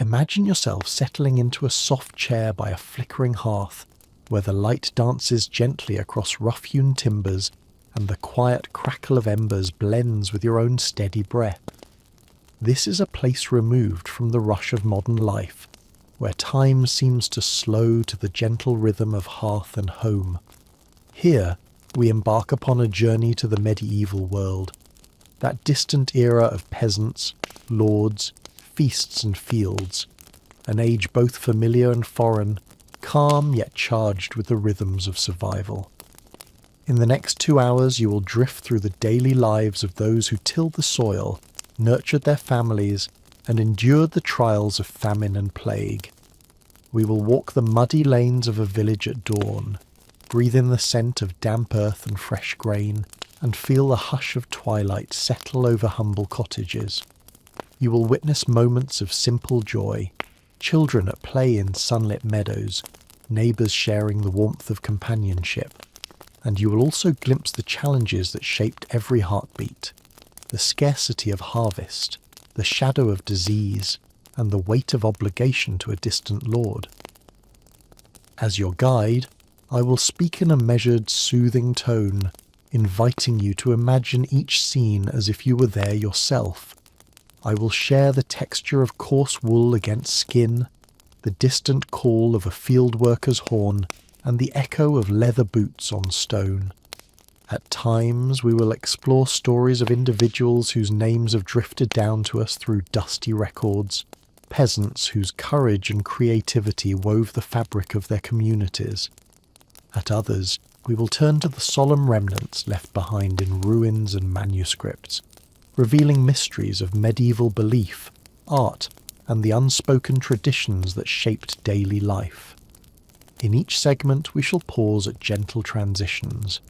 Imagine yourself settling into a soft chair by a flickering hearth, where the light dances gently across rough-hewn timbers and the quiet crackle of embers blends with your own steady breath. This is a place removed from the rush of modern life, where time seems to slow to the gentle rhythm of hearth and home. Here, we embark upon a journey to the medieval world, that distant era of peasants, lords, feasts and fields, an age both familiar and foreign, calm yet charged with the rhythms of survival. In the next 2 hours you will drift through the daily lives of those who tilled the soil, nurtured their families, and endured the trials of famine and plague. We will walk the muddy lanes of a village at dawn, breathe in the scent of damp earth and fresh grain, and feel the hush of twilight settle over humble cottages. You will witness moments of simple joy, children at play in sunlit meadows, neighbours sharing the warmth of companionship, and you will also glimpse the challenges that shaped every heartbeat, the scarcity of harvest, the shadow of disease, and the weight of obligation to a distant lord. As your guide, I will speak in a measured, soothing tone, inviting you to imagine each scene as if you were there yourself. I will share the texture of coarse wool against skin, the distant call of a field worker's horn, and the echo of leather boots on stone. At times we will explore stories of individuals whose names have drifted down to us through dusty records, peasants whose courage and creativity wove the fabric of their communities. At others, we will turn to the solemn remnants left behind in ruins and manuscripts, revealing mysteries of medieval belief, art, and the unspoken traditions that shaped daily life. In each segment we shall pause at gentle transitions,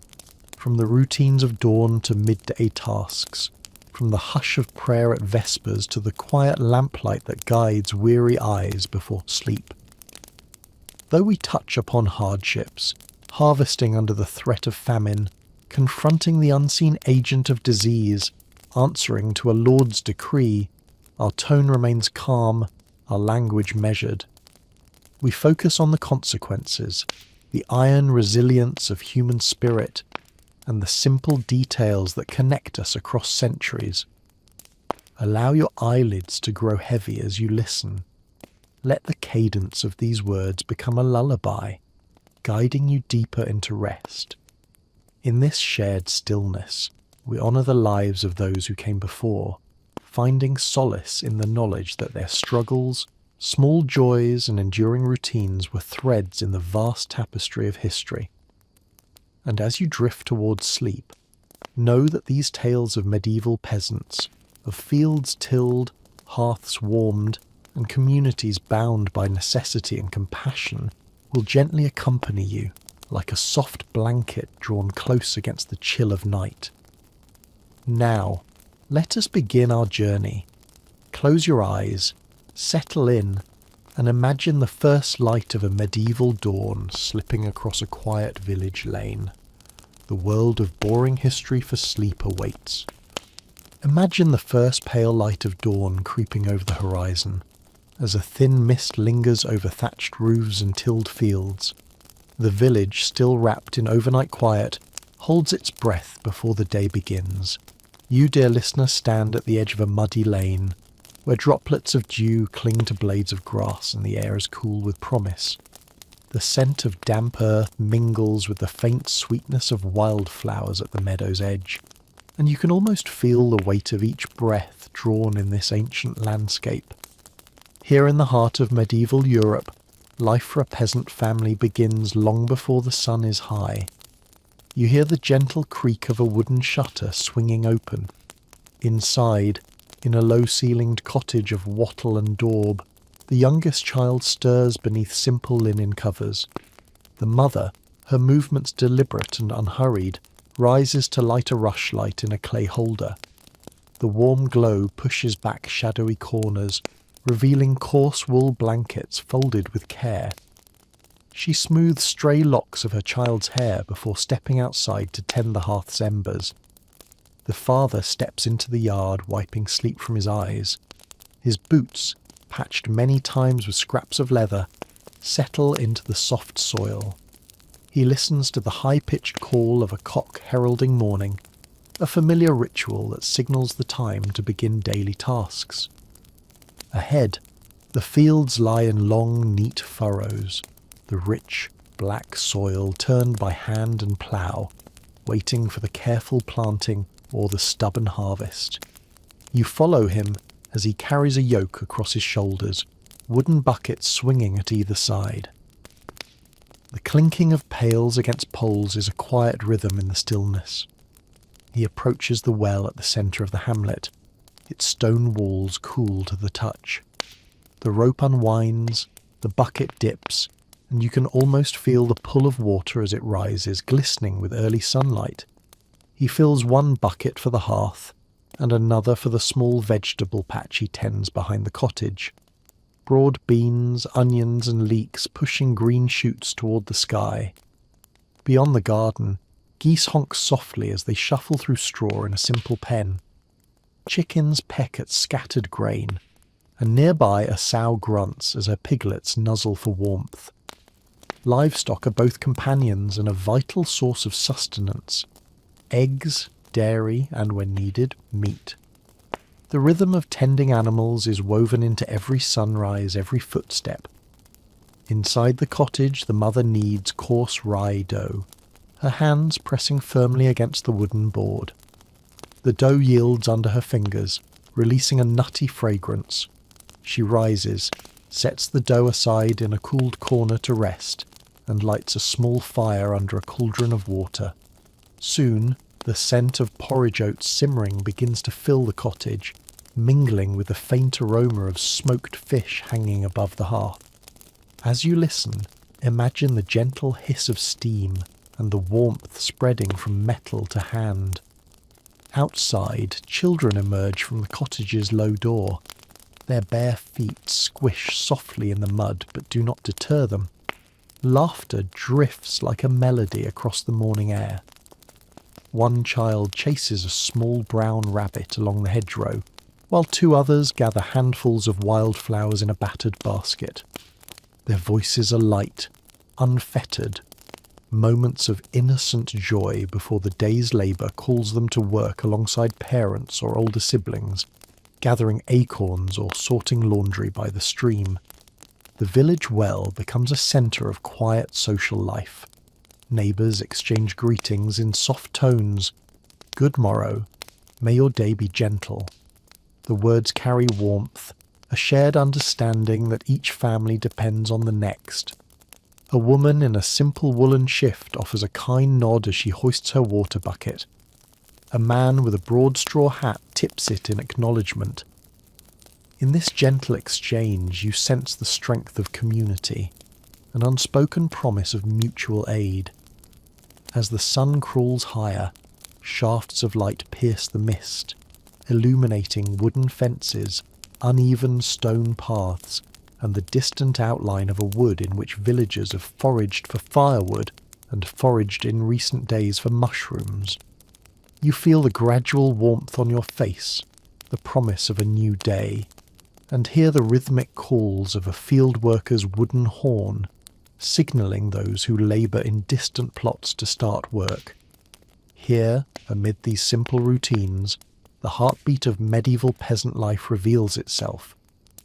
from the routines of dawn to midday tasks, from the hush of prayer at vespers to the quiet lamplight that guides weary eyes before sleep. Though we touch upon hardships, harvesting under the threat of famine, confronting the unseen agent of disease, answering to a lord's decree, our tone remains calm, our language measured. We focus on the consequences, the iron resilience of human spirit, and the simple details that connect us across centuries. Allow your eyelids to grow heavy as you listen. Let the cadence of these words become a lullaby, guiding you deeper into rest. In this shared stillness, we honour the lives of those who came before, finding solace in the knowledge that their struggles, small joys and enduring routines were threads in the vast tapestry of history. And as you drift towards sleep, know that these tales of medieval peasants, of fields tilled, hearths warmed, and communities bound by necessity and compassion will gently accompany you like a soft blanket drawn close against the chill of night. Now, let us begin our journey. Close your eyes, settle in, and imagine the first light of a medieval dawn slipping across a quiet village lane. The world of boring history for sleep awaits. Imagine the first pale light of dawn creeping over the horizon, as a thin mist lingers over thatched roofs and tilled fields. The village, still wrapped in overnight quiet, holds its breath before the day begins. You, dear listener, stand at the edge of a muddy lane, where droplets of dew cling to blades of grass and the air is cool with promise. The scent of damp earth mingles with the faint sweetness of wildflowers at the meadow's edge, and you can almost feel the weight of each breath drawn in this ancient landscape. Here in the heart of medieval Europe, life for a peasant family begins long before the sun is high. You hear the gentle creak of a wooden shutter swinging open. Inside, in a low-ceilinged cottage of wattle and daub, the youngest child stirs beneath simple linen covers. The mother, her movements deliberate and unhurried, rises to light a rushlight in a clay holder. The warm glow pushes back shadowy corners, revealing coarse wool blankets folded with care. She smooths stray locks of her child's hair before stepping outside to tend the hearth's embers. The father steps into the yard, wiping sleep from his eyes. His boots, patched many times with scraps of leather, settle into the soft soil. He listens to the high-pitched call of a cock heralding morning, a familiar ritual that signals the time to begin daily tasks. Ahead, the fields lie in long, neat furrows, the rich, black soil turned by hand and plough, waiting for the careful planting or the stubborn harvest. You follow him as he carries a yoke across his shoulders, wooden buckets swinging at either side. The clinking of pails against poles is a quiet rhythm in the stillness. He approaches the well at the centre of the hamlet, its stone walls cool to the touch. The rope unwinds, the bucket dips, and you can almost feel the pull of water as it rises, glistening with early sunlight. He fills one bucket for the hearth, and another for the small vegetable patch he tends behind the cottage. Broad beans, onions and leeks pushing green shoots toward the sky. Beyond the garden, geese honk softly as they shuffle through straw in a simple pen. Chickens peck at scattered grain, and nearby a sow grunts as her piglets nuzzle for warmth. Livestock are both companions and a vital source of sustenance. Eggs, dairy, and when needed, meat. The rhythm of tending animals is woven into every sunrise, every footstep. Inside the cottage, the mother kneads coarse rye dough, her hands pressing firmly against the wooden board. The dough yields under her fingers, releasing a nutty fragrance. She rises, sets the dough aside in a cooled corner to rest, and lights a small fire under a cauldron of water. Soon, the scent of porridge oats simmering begins to fill the cottage, mingling with the faint aroma of smoked fish hanging above the hearth. As you listen, imagine the gentle hiss of steam and the warmth spreading from metal to hand. Outside, children emerge from the cottage's low door. Their bare feet squish softly in the mud but do not deter them. Laughter drifts like a melody across the morning air. One child chases a small brown rabbit along the hedgerow, while two others gather handfuls of wildflowers in a battered basket. Their voices are light, unfettered, moments of innocent joy before the day's labour calls them to work alongside parents or older siblings, gathering acorns or sorting laundry by the stream. The village well becomes a centre of quiet social life. Neighbours exchange greetings in soft tones. Good morrow. May your day be gentle. The words carry warmth, a shared understanding that each family depends on the next. A woman in a simple woolen shift offers a kind nod as she hoists her water bucket. A man with a broad straw hat tips it in acknowledgement. In this gentle exchange you sense the strength of community, an unspoken promise of mutual aid. As the sun crawls higher, shafts of light pierce the mist, illuminating wooden fences, uneven stone paths, and the distant outline of a wood in which villagers have foraged for firewood and foraged in recent days for mushrooms. You feel the gradual warmth on your face, the promise of a new day, and hear the rhythmic calls of a field worker's wooden horn, signalling those who labour in distant plots to start work. Here, amid these simple routines, the heartbeat of medieval peasant life reveals itself.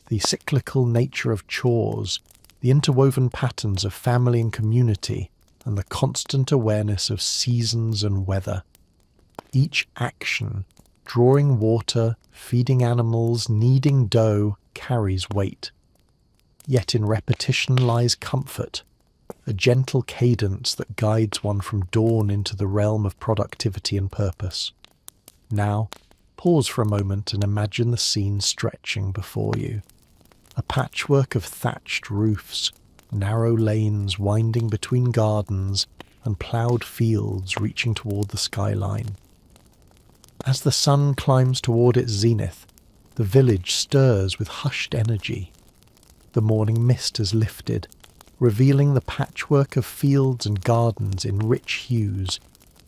The cyclical nature of chores, the interwoven patterns of family and community, and the constant awareness of seasons and weather. Each action, drawing water, feeding animals, kneading dough, carries weight. Yet in repetition lies comfort, a gentle cadence that guides one from dawn into the realm of productivity and purpose. Now, pause for a moment and imagine the scene stretching before you. A patchwork of thatched roofs, narrow lanes winding between gardens, and ploughed fields reaching toward the skyline. As the sun climbs toward its zenith, the village stirs with hushed energy. The morning mist has lifted, revealing the patchwork of fields and gardens in rich hues,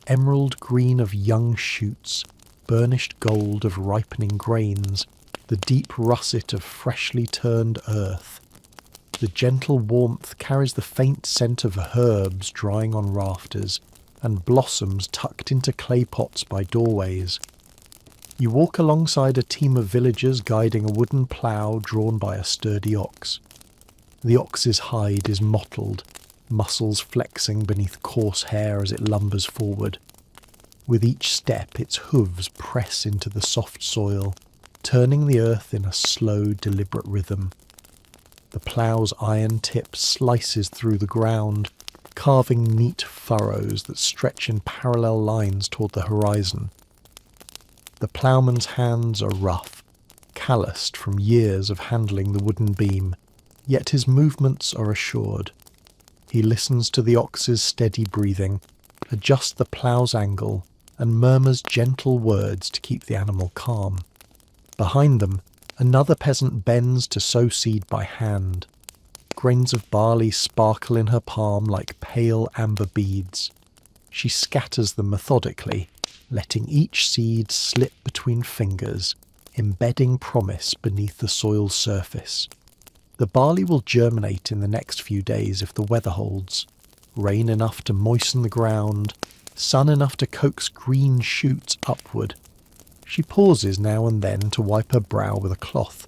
emerald green of young shoots, burnished gold of ripening grains, the deep russet of freshly turned earth. The gentle warmth carries the faint scent of herbs drying on rafters and blossoms tucked into clay pots by doorways. You walk alongside a team of villagers guiding a wooden plough drawn by a sturdy ox. The ox's hide is mottled, muscles flexing beneath coarse hair as it lumbers forward. With each step, its hooves press into the soft soil, turning the earth in a slow, deliberate rhythm. The plough's iron tip slices through the ground, carving neat furrows that stretch in parallel lines toward the horizon. The ploughman's hands are rough, calloused from years of handling the wooden beam, yet his movements are assured. He listens to the ox's steady breathing, adjusts the plough's angle, and murmurs gentle words to keep the animal calm. Behind them, another peasant bends to sow seed by hand. Grains of barley sparkle in her palm like pale amber beads. She scatters them methodically, letting each seed slip between fingers, embedding promise beneath the soil's surface. The barley will germinate in the next few days if the weather holds. Rain enough to moisten the ground, sun enough to coax green shoots upward. She pauses now and then to wipe her brow with a cloth,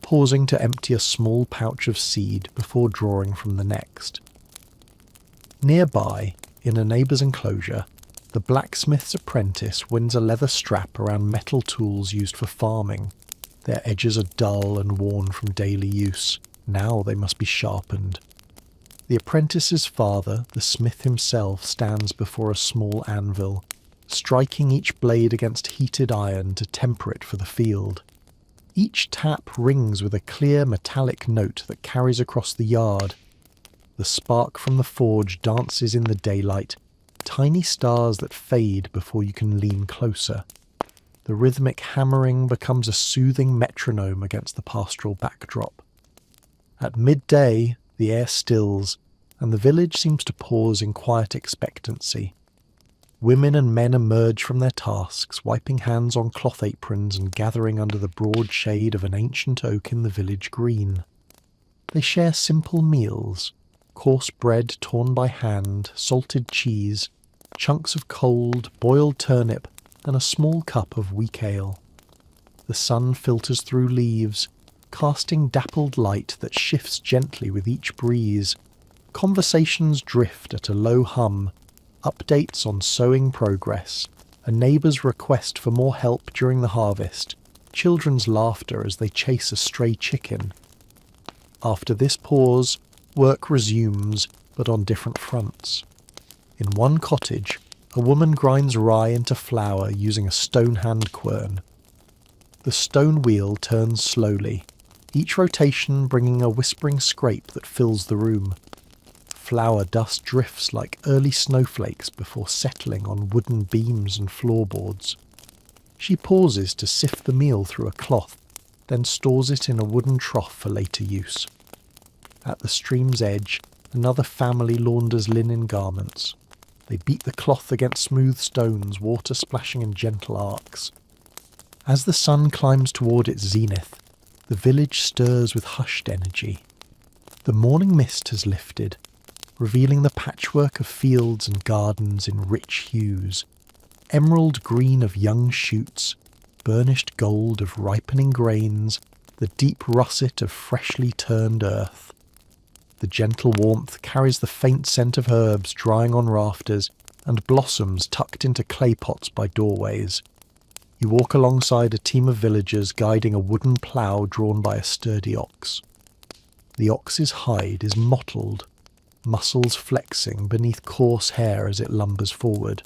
pausing to empty a small pouch of seed before drawing from the next. Nearby, in a neighbour's enclosure, the blacksmith's apprentice winds a leather strap around metal tools used for farming. Their edges are dull and worn from daily use. Now they must be sharpened. The apprentice's father, the smith himself, stands before a small anvil, striking each blade against heated iron to temper it for the field. Each tap rings with a clear metallic note that carries across the yard. The spark from the forge dances in the daylight, tiny stars that fade before you can lean closer. The rhythmic hammering becomes a soothing metronome against the pastoral backdrop. At midday, the air stills, and the village seems to pause in quiet expectancy. Women and men emerge from their tasks, wiping hands on cloth aprons and gathering under the broad shade of an ancient oak in the village green. They share simple meals: coarse bread torn by hand, salted cheese, chunks of cold, boiled turnip, and a small cup of weak ale. The sun filters through leaves, casting dappled light that shifts gently with each breeze. Conversations drift at a low hum, updates on sowing progress, a neighbour's request for more help during the harvest, children's laughter as they chase a stray chicken. After this pause, work resumes, but on different fronts. In one cottage, a woman grinds rye into flour using a stone hand quern. The stone wheel turns slowly, each rotation bringing a whispering scrape that fills the room. Flour dust drifts like early snowflakes before settling on wooden beams and floorboards. She pauses to sift the meal through a cloth, then stores it in a wooden trough for later use. At the stream's edge, another family launders linen garments. They beat the cloth against smooth stones, water splashing in gentle arcs. As the sun climbs toward its zenith, the village stirs with hushed energy. The morning mist has lifted, revealing the patchwork of fields and gardens in rich hues. Emerald green of young shoots, burnished gold of ripening grains, the deep russet of freshly turned earth. The gentle warmth carries the faint scent of herbs drying on rafters and blossoms tucked into clay pots by doorways. You walk alongside a team of villagers guiding a wooden plough drawn by a sturdy ox. The ox's hide is mottled, muscles flexing beneath coarse hair as it lumbers forward.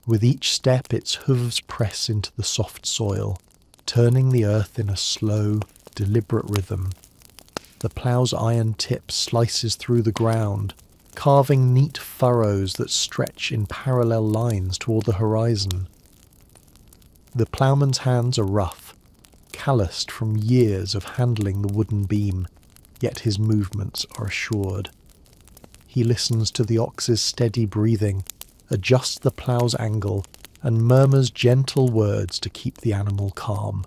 With each step, its hooves press into the soft soil, turning the earth in a slow, deliberate rhythm. The plough's iron tip slices through the ground, carving neat furrows that stretch in parallel lines toward the horizon. The ploughman's hands are rough, calloused from years of handling the wooden beam, yet his movements are assured. He listens to the ox's steady breathing, adjusts the plough's angle, and murmurs gentle words to keep the animal calm.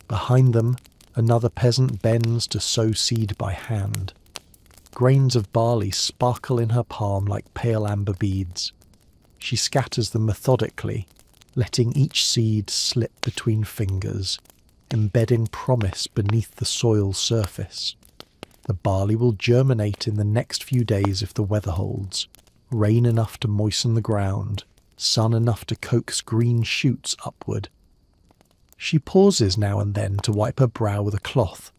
Behind them, another peasant bends to sow seed by hand. Grains of barley sparkle in her palm like pale amber beads. She scatters them methodically, letting each seed slip between fingers, embedding promise beneath the soil's surface. The barley will germinate in the next few days if the weather holds. Rain enough to moisten the ground, sun enough to coax green shoots upward. She pauses now and then to wipe her brow with a cloth,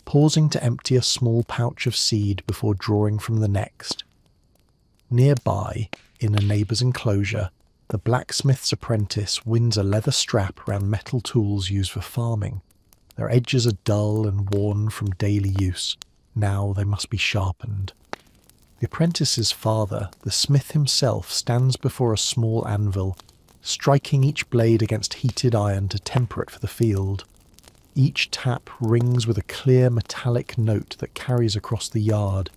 pausing to empty a small pouch of seed before drawing from the next. Nearby, in a neighbour's enclosure, the blacksmith's apprentice winds a leather strap around metal tools used for farming. Their edges are dull and worn from daily use. Now they must be sharpened. The apprentice's father, the smith himself, stands before a small anvil, striking each blade against heated iron to temper it for the field. Each tap rings with a clear metallic note that carries across the yard.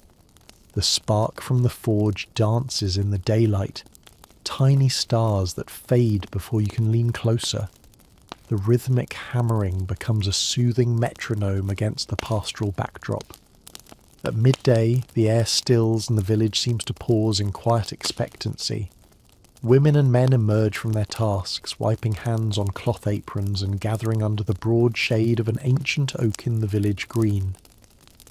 The spark from the forge dances in the daylight, tiny stars that fade before you can lean closer. The rhythmic hammering becomes a soothing metronome against the pastoral backdrop. At midday, the air stills and the village seems to pause in quiet expectancy. Women and men emerge from their tasks, wiping hands on cloth aprons and gathering under the broad shade of an ancient oak in the village green.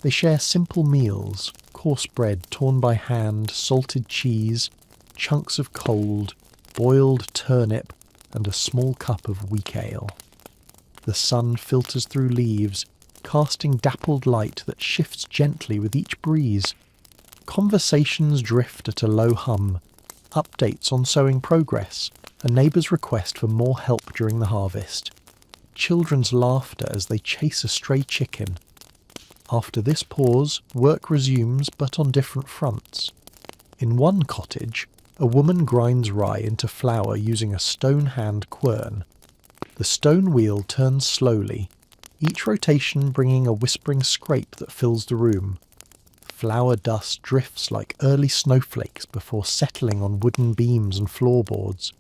They share simple meals, coarse bread torn by hand, salted cheese, chunks of cold, boiled turnip, and a small cup of weak ale. The sun filters through leaves, casting dappled light that shifts gently with each breeze. Conversations drift at a low hum, updates on sowing progress, a neighbour's request for more help during the harvest, children's laughter as they chase a stray chicken. After this pause, work resumes, but on different fronts. In one cottage, a woman grinds rye into flour using a stone hand quern. The stone wheel turns slowly, each rotation bringing a whispering scrape that fills the room. Flour dust drifts like early snowflakes before settling on wooden beams and floorboards.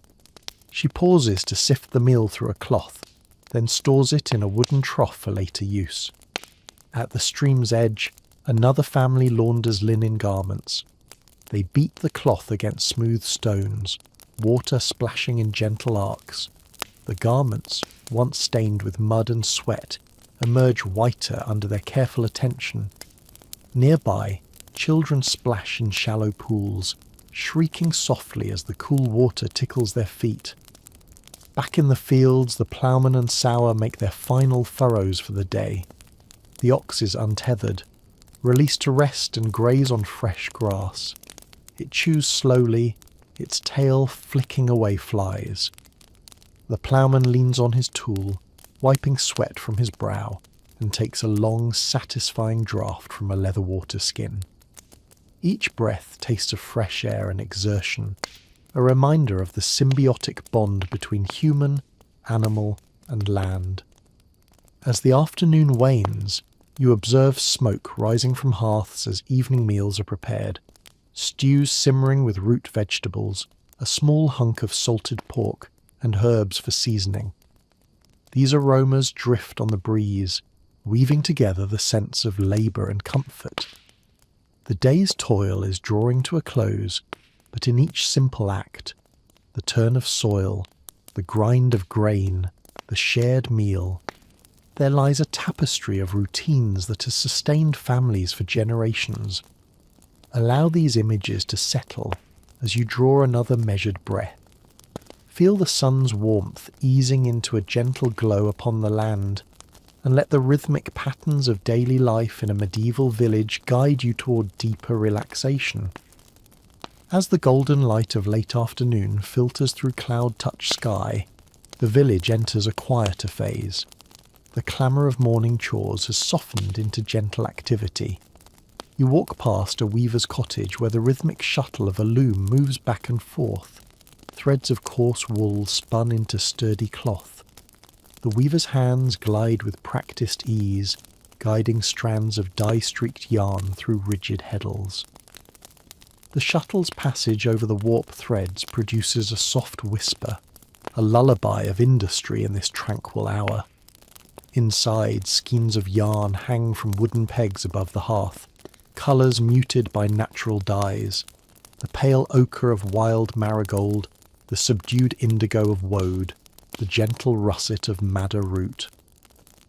She pauses to sift the meal through a cloth, then stores it in a wooden trough for later use. At the stream's edge, another family launders linen garments. They beat the cloth against smooth stones, water splashing in gentle arcs. The garments, once stained with mud and sweat, emerge whiter under their careful attention. Nearby, children splash in shallow pools, shrieking softly as the cool water tickles their feet. Back in the fields, the ploughman and sower make their final furrows for the day. The ox is untethered, released to rest and graze on fresh grass. It chews slowly, its tail flicking away flies. The ploughman leans on his tool, wiping sweat from his brow, and takes a long, satisfying draught from a leather water skin. Each breath tastes of fresh air and exertion, a reminder of the symbiotic bond between human, animal, and land. As the afternoon wanes, you observe smoke rising from hearths as evening meals are prepared, stews simmering with root vegetables, a small hunk of salted pork, and herbs for seasoning. These aromas drift on the breeze, weaving together the sense of labour and comfort. The day's toil is drawing to a close, but in each simple act, the turn of soil, the grind of grain, the shared meal, there lies a tapestry of routines that has sustained families for generations. Allow these images to settle as you draw another measured breath. Feel the sun's warmth easing into a gentle glow upon the land, and let the rhythmic patterns of daily life in a medieval village guide you toward deeper relaxation. As the golden light of late afternoon filters through cloud-touched sky, the village enters a quieter phase. The clamour of morning chores has softened into gentle activity. You walk past a weaver's cottage where the rhythmic shuttle of a loom moves back and forth, threads of coarse wool spun into sturdy cloth. The weaver's hands glide with practised ease, guiding strands of dye-streaked yarn through rigid heddles. The shuttle's passage over the warp threads produces a soft whisper, a lullaby of industry in this tranquil hour. Inside, skeins of yarn hang from wooden pegs above the hearth, colours muted by natural dyes, the pale ochre of wild marigold, the subdued indigo of woad, the gentle russet of madder root.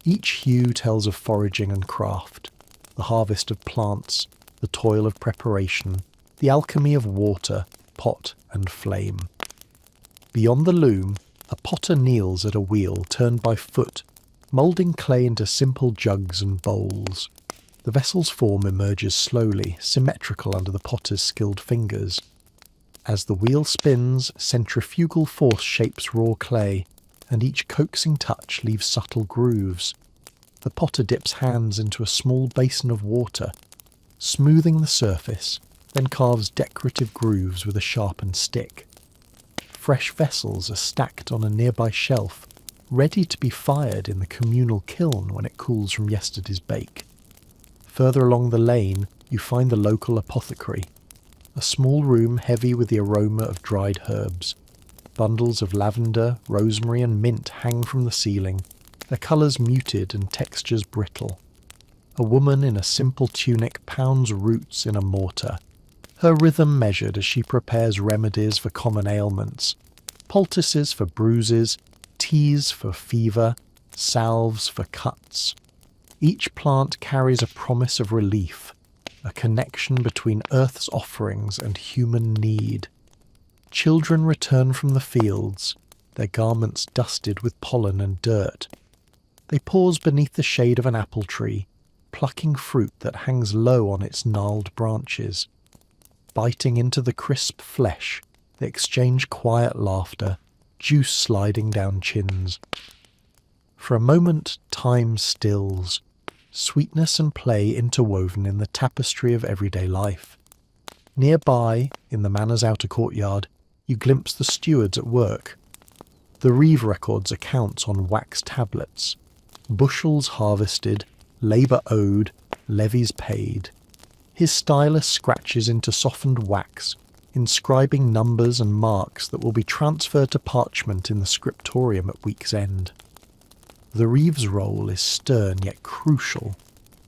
Each hue tells of foraging and craft, the harvest of plants, the toil of preparation, the alchemy of water, pot and flame. Beyond the loom, a potter kneels at a wheel turned by foot, moulding clay into simple jugs and bowls. The vessel's form emerges slowly, symmetrical under the potter's skilled fingers. As the wheel spins, centrifugal force shapes raw clay, and each coaxing touch leaves subtle grooves. The potter dips hands into a small basin of water, smoothing the surface, then carves decorative grooves with a sharpened stick. Fresh vessels are stacked on a nearby shelf, ready to be fired in the communal kiln when it cools from yesterday's bake. Further along the lane, you find the local apothecary, a small room heavy with the aroma of dried herbs. Bundles of lavender, rosemary and mint hang from the ceiling, their colours muted and textures brittle. A woman in a simple tunic pounds roots in a mortar, her rhythm measured as she prepares remedies for common ailments, poultices for bruises, teas for fever, salves for cuts. Each plant carries a promise of relief, a connection between Earth's offerings and human need. Children return from the fields, their garments dusted with pollen and dirt. They pause beneath the shade of an apple tree, plucking fruit that hangs low on its gnarled branches. Biting into the crisp flesh, they exchange quiet laughter, juice sliding down chins. For a moment, time stills, sweetness and play interwoven in the tapestry of everyday life. Nearby, in the manor's outer courtyard, you glimpse the stewards at work. The reeve records accounts on wax tablets. Bushels harvested, labour owed, levies paid. His stylus scratches into softened wax, inscribing numbers and marks that will be transferred to parchment in the scriptorium at week's end. The reeve's role is stern yet crucial,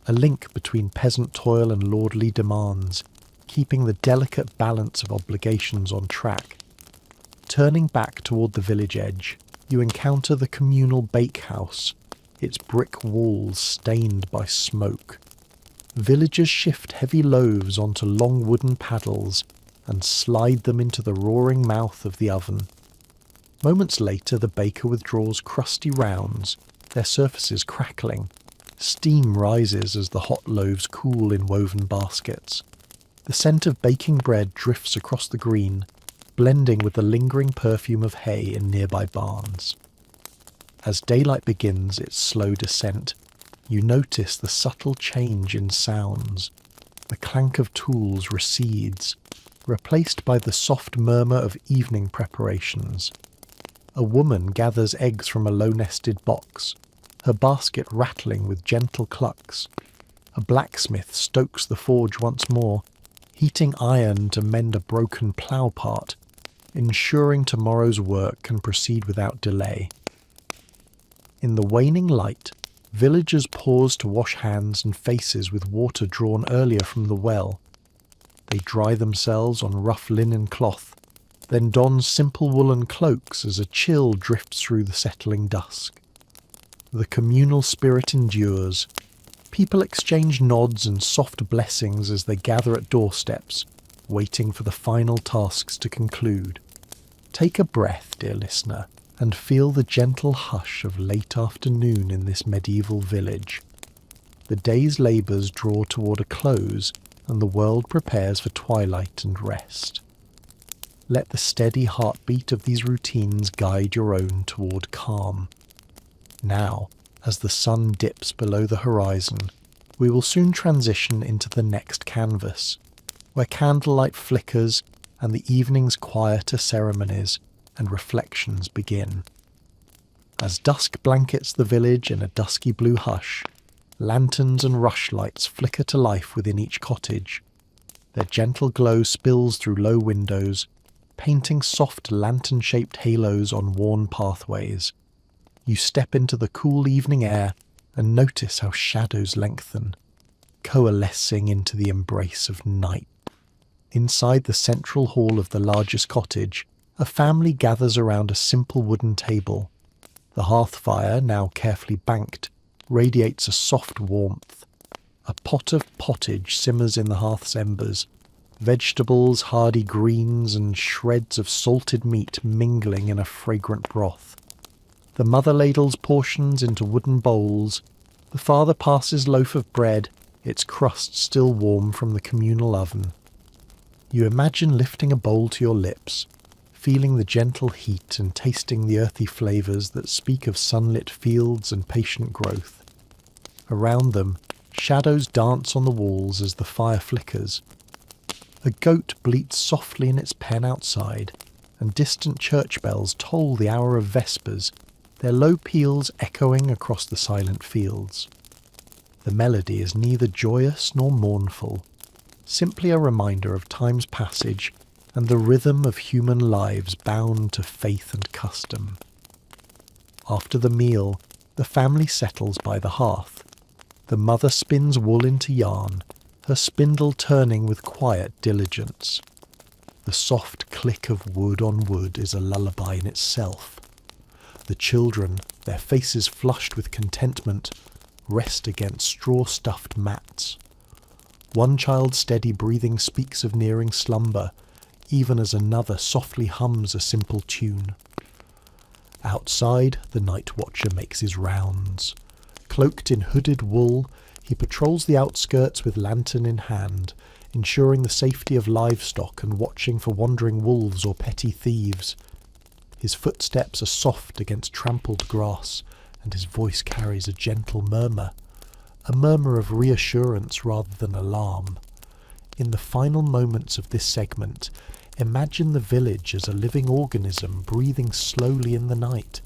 a link between peasant toil and lordly demands, keeping the delicate balance of obligations on track. Turning back toward the village edge, you encounter the communal bakehouse, its brick walls stained by smoke. Villagers shift heavy loaves onto long wooden paddles and slide them into the roaring mouth of the oven. Moments later, the baker withdraws crusty rounds, their surfaces crackling. Steam rises as the hot loaves cool in woven baskets. The scent of baking bread drifts across the green, blending with the lingering perfume of hay in nearby barns. As daylight begins its slow descent, you notice the subtle change in sounds. The clank of tools recedes, replaced by the soft murmur of evening preparations. A woman gathers eggs from a low-nested box, her basket rattling with gentle clucks. A blacksmith stokes the forge once more, heating iron to mend a broken plough part, ensuring tomorrow's work can proceed without delay. In the waning light, villagers pause to wash hands and faces with water drawn earlier from the well. They dry themselves on rough linen cloth, then don simple woolen cloaks as a chill drifts through the settling dusk. The communal spirit endures. People exchange nods and soft blessings as they gather at doorsteps, waiting for the final tasks to conclude. Take a breath, dear listener, and feel the gentle hush of late afternoon in this medieval village. The day's labours draw toward a close, and the world prepares for twilight and rest. Let the steady heartbeat of these routines guide your own toward calm. Now, as the sun dips below the horizon, we will soon transition into the next canvas, where candlelight flickers and the evening's quieter ceremonies and reflections begin. As dusk blankets the village in a dusky blue hush, lanterns and rushlights flicker to life within each cottage. Their gentle glow spills through low windows, painting soft lantern-shaped halos on worn pathways. You step into the cool evening air and notice how shadows lengthen, coalescing into the embrace of night. Inside the central hall of the largest cottage, a family gathers around a simple wooden table. The hearth fire, now carefully banked, radiates a soft warmth. A pot of pottage simmers in the hearth's embers, vegetables, hardy greens, and shreds of salted meat mingling in a fragrant broth. The mother ladles portions into wooden bowls. The father passes loaf of bread, its crust still warm from the communal oven. You imagine lifting a bowl to your lips, feeling the gentle heat and tasting the earthy flavours that speak of sunlit fields and patient growth. Around them, shadows dance on the walls as the fire flickers. A goat bleats softly in its pen outside, and distant church bells toll the hour of vespers, their low peals echoing across the silent fields. The melody is neither joyous nor mournful, simply a reminder of time's passage and the rhythm of human lives bound to faith and custom. After the meal, the family settles by the hearth. The mother spins wool into yarn, her spindle turning with quiet diligence. The soft click of wood on wood is a lullaby in itself. The children, their faces flushed with contentment, rest against straw-stuffed mats. One child's steady breathing speaks of nearing slumber, even as another softly hums a simple tune. Outside, the night watcher makes his rounds. Cloaked in hooded wool, he patrols the outskirts with lantern in hand, ensuring the safety of livestock and watching for wandering wolves or petty thieves. His footsteps are soft against trampled grass, and his voice carries a gentle murmur, a murmur of reassurance rather than alarm. In the final moments of this segment, imagine the village as a living organism breathing slowly in the night.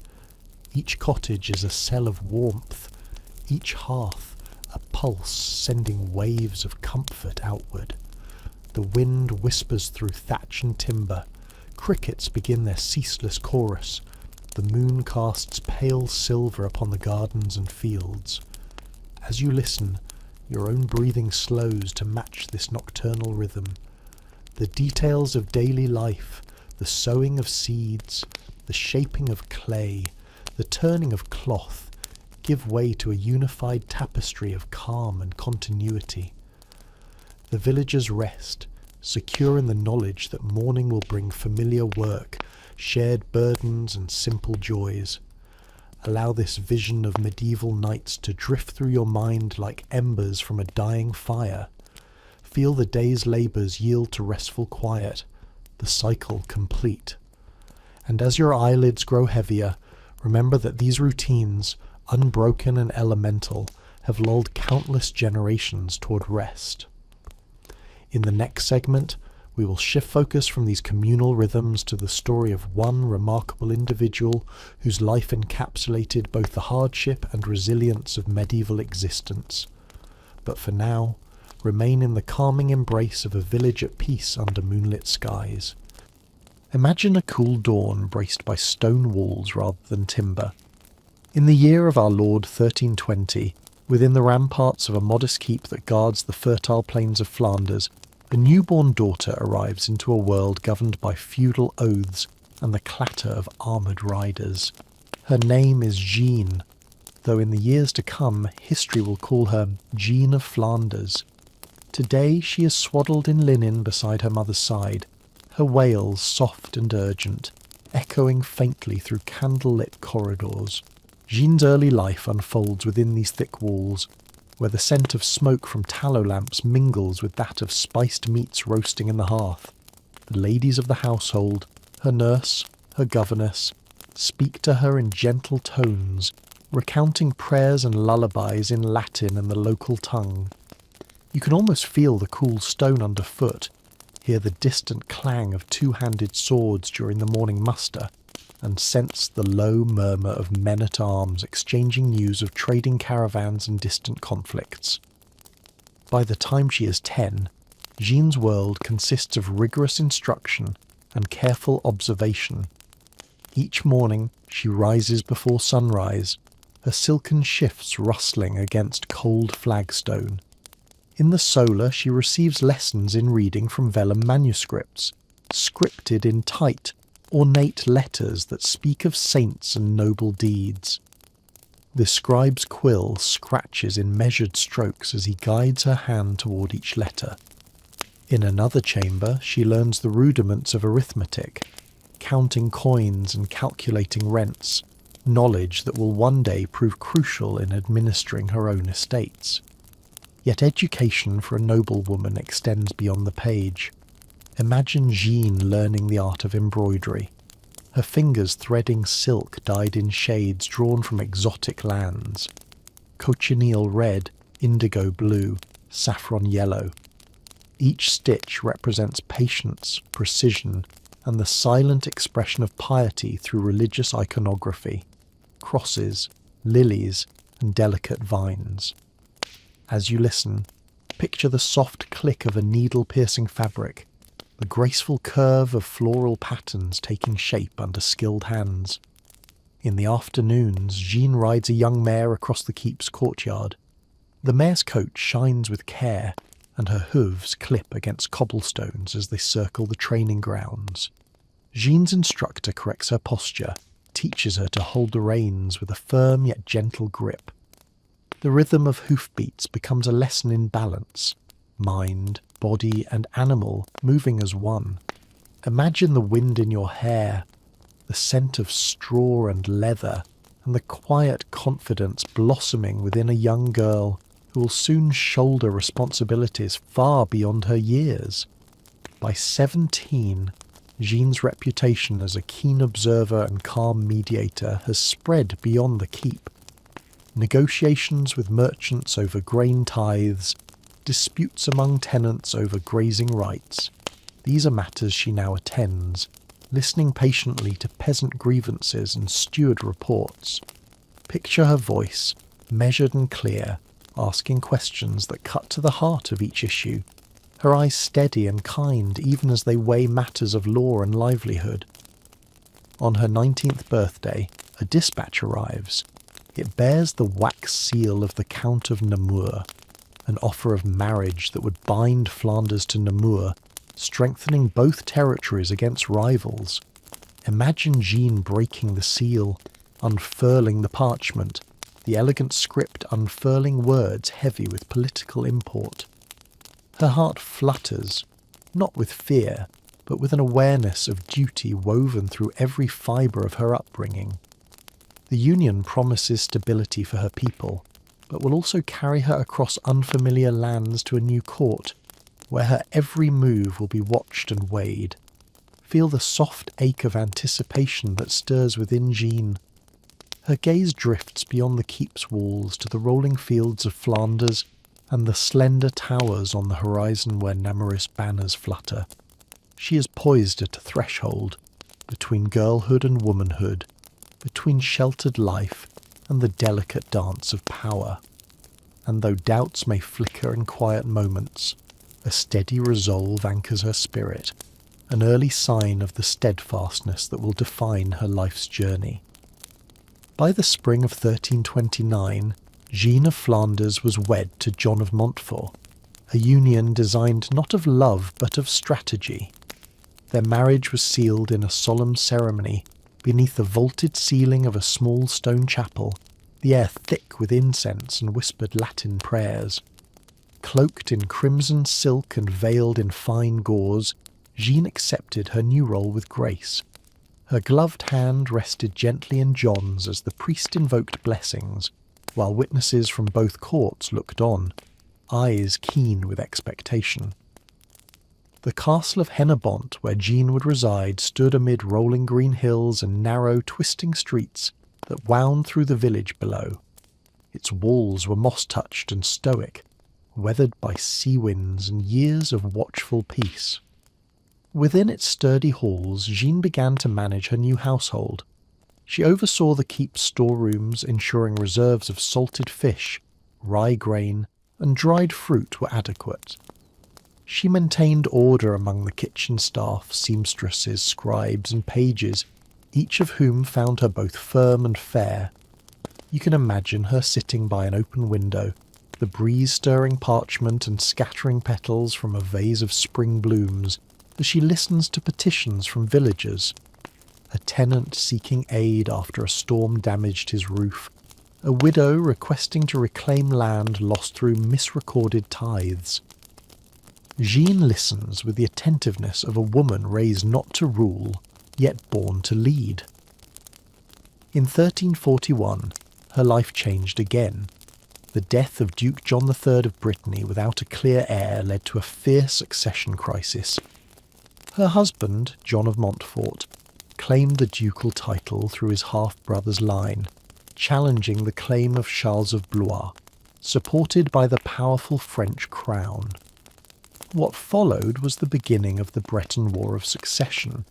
Each cottage is a cell of warmth, each hearth a pulse sending waves of comfort outward. The wind whispers through thatch and timber, crickets begin their ceaseless chorus, the moon casts pale silver upon the gardens and fields. As you listen, your own breathing slows to match this nocturnal rhythm. The details of daily life, the sowing of seeds, the shaping of clay, the turning of cloth, give way to a unified tapestry of calm and continuity. The villagers rest, secure in the knowledge that morning will bring familiar work, shared burdens and simple joys. Allow this vision of medieval nights to drift through your mind like embers from a dying fire. Feel the day's labours yield to restful quiet, the cycle complete. And as your eyelids grow heavier, remember that these routines, unbroken and elemental, have lulled countless generations toward rest. In the next segment, we will shift focus from these communal rhythms to the story of one remarkable individual whose life encapsulated both the hardship and resilience of medieval existence. But for now, remain in the calming embrace of a village at peace under moonlit skies. Imagine a cool dawn braced by stone walls rather than timber. In the year of our Lord 1320, within the ramparts of a modest keep that guards the fertile plains of Flanders, a newborn daughter arrives into a world governed by feudal oaths and the clatter of armoured riders. Her name is Jean, though in the years to come history will call her Jean of Flanders. Today she is swaddled in linen beside her mother's side, her wails soft and urgent, echoing faintly through candle-lit corridors. Jean's early life unfolds within these thick walls, where the scent of smoke from tallow lamps mingles with that of spiced meats roasting in the hearth. The ladies of the household, her nurse, her governess, speak to her in gentle tones, recounting prayers and lullabies in Latin and the local tongue. You can almost feel the cool stone underfoot, hear the distant clang of two-handed swords during the morning muster, and sense the low murmur of men-at-arms exchanging news of trading caravans and distant conflicts. By the time she is 10, Jean's world consists of rigorous instruction and careful observation. Each morning she rises before sunrise, her silken shifts rustling against cold flagstone. In the solar she receives lessons in reading from vellum manuscripts, scripted in tight, ornate letters that speak of saints and noble deeds. The scribe's quill scratches in measured strokes as he guides her hand toward each letter. In another chamber she learns the rudiments of arithmetic, counting coins and calculating rents, knowledge that will one day prove crucial in administering her own estates. Yet education for a noblewoman extends beyond the page. Imagine Jean learning the art of embroidery, her fingers threading silk dyed in shades drawn from exotic lands: cochineal red, indigo blue, saffron yellow. Each stitch represents patience, precision, and the silent expression of piety through religious iconography: crosses, lilies, and delicate vines. As you listen, picture the soft click of a needle-piercing fabric, the graceful curve of floral patterns taking shape under skilled hands. In the afternoons, Jean rides a young mare across the keep's courtyard. The mare's coat shines with care, and her hooves clip against cobblestones as they circle the training grounds. Jean's instructor corrects her posture, teaches her to hold the reins with a firm yet gentle grip. The rhythm of hoofbeats becomes a lesson in balance, mind, body, and animal moving as one. Imagine the wind in your hair, the scent of straw and leather, and the quiet confidence blossoming within a young girl who will soon shoulder responsibilities far beyond her years. By 17, Jean's reputation as a keen observer and calm mediator has spread beyond the keep. Negotiations with merchants over grain tithes, disputes among tenants over grazing rights. These are matters she now attends, listening patiently to peasant grievances and steward reports. Picture her voice, measured and clear, asking questions that cut to the heart of each issue, her eyes steady and kind even as they weigh matters of law and livelihood. On her 19th birthday, a dispatch arrives. It bears the wax seal of the Count of Namur, an offer of marriage that would bind Flanders to Namur, strengthening both territories against rivals. Imagine Jean breaking the seal, unfurling the parchment, the elegant script unfurling words heavy with political import. Her heart flutters, not with fear, but with an awareness of duty woven through every fibre of her upbringing. The union promises stability for her people, but will also carry her across unfamiliar lands to a new court, where her every move will be watched and weighed. Feel the soft ache of anticipation that stirs within Jean. Her gaze drifts beyond the keep's walls to the rolling fields of Flanders and the slender towers on the horizon where Namarist banners flutter. She is poised at a threshold, between girlhood and womanhood, between sheltered life and the delicate dance of power. And though doubts may flicker in quiet moments, a steady resolve anchors her spirit, an early sign of the steadfastness that will define her life's journey. By the spring of 1329, Jean of Flanders was wed to John of Montfort, a union designed not of love but of strategy. Their marriage was sealed in a solemn ceremony beneath the vaulted ceiling of a small stone chapel, the air thick with incense and whispered Latin prayers. Cloaked in crimson silk and veiled in fine gauze, Jean accepted her new role with grace. Her gloved hand rested gently in John's as the priest invoked blessings, while witnesses from both courts looked on, eyes keen with expectation. The castle of Hennebont, where Jean would reside, stood amid rolling green hills and narrow, twisting streets that wound through the village below. Its walls were moss-touched and stoic, weathered by sea winds and years of watchful peace. Within its sturdy halls, Jean began to manage her new household. She oversaw the keep's storerooms, ensuring reserves of salted fish, rye grain, and dried fruit were adequate. She maintained order among the kitchen staff, seamstresses, scribes, and pages, each of whom found her both firm and fair. You can imagine her sitting by an open window, the breeze stirring parchment and scattering petals from a vase of spring blooms, as she listens to petitions from villagers. A tenant seeking aid after a storm damaged his roof, a widow requesting to reclaim land lost through misrecorded tithes. Jean listens with the attentiveness of a woman raised not to rule, yet born to lead. In 1341, her life changed again. The death of Duke John III of Brittany without a clear heir led to a fierce succession crisis. Her husband, John of Montfort, claimed the ducal title through his half-brother's line, challenging the claim of Charles of Blois, supported by the powerful French crown. What followed was the beginning of the Breton War of Succession.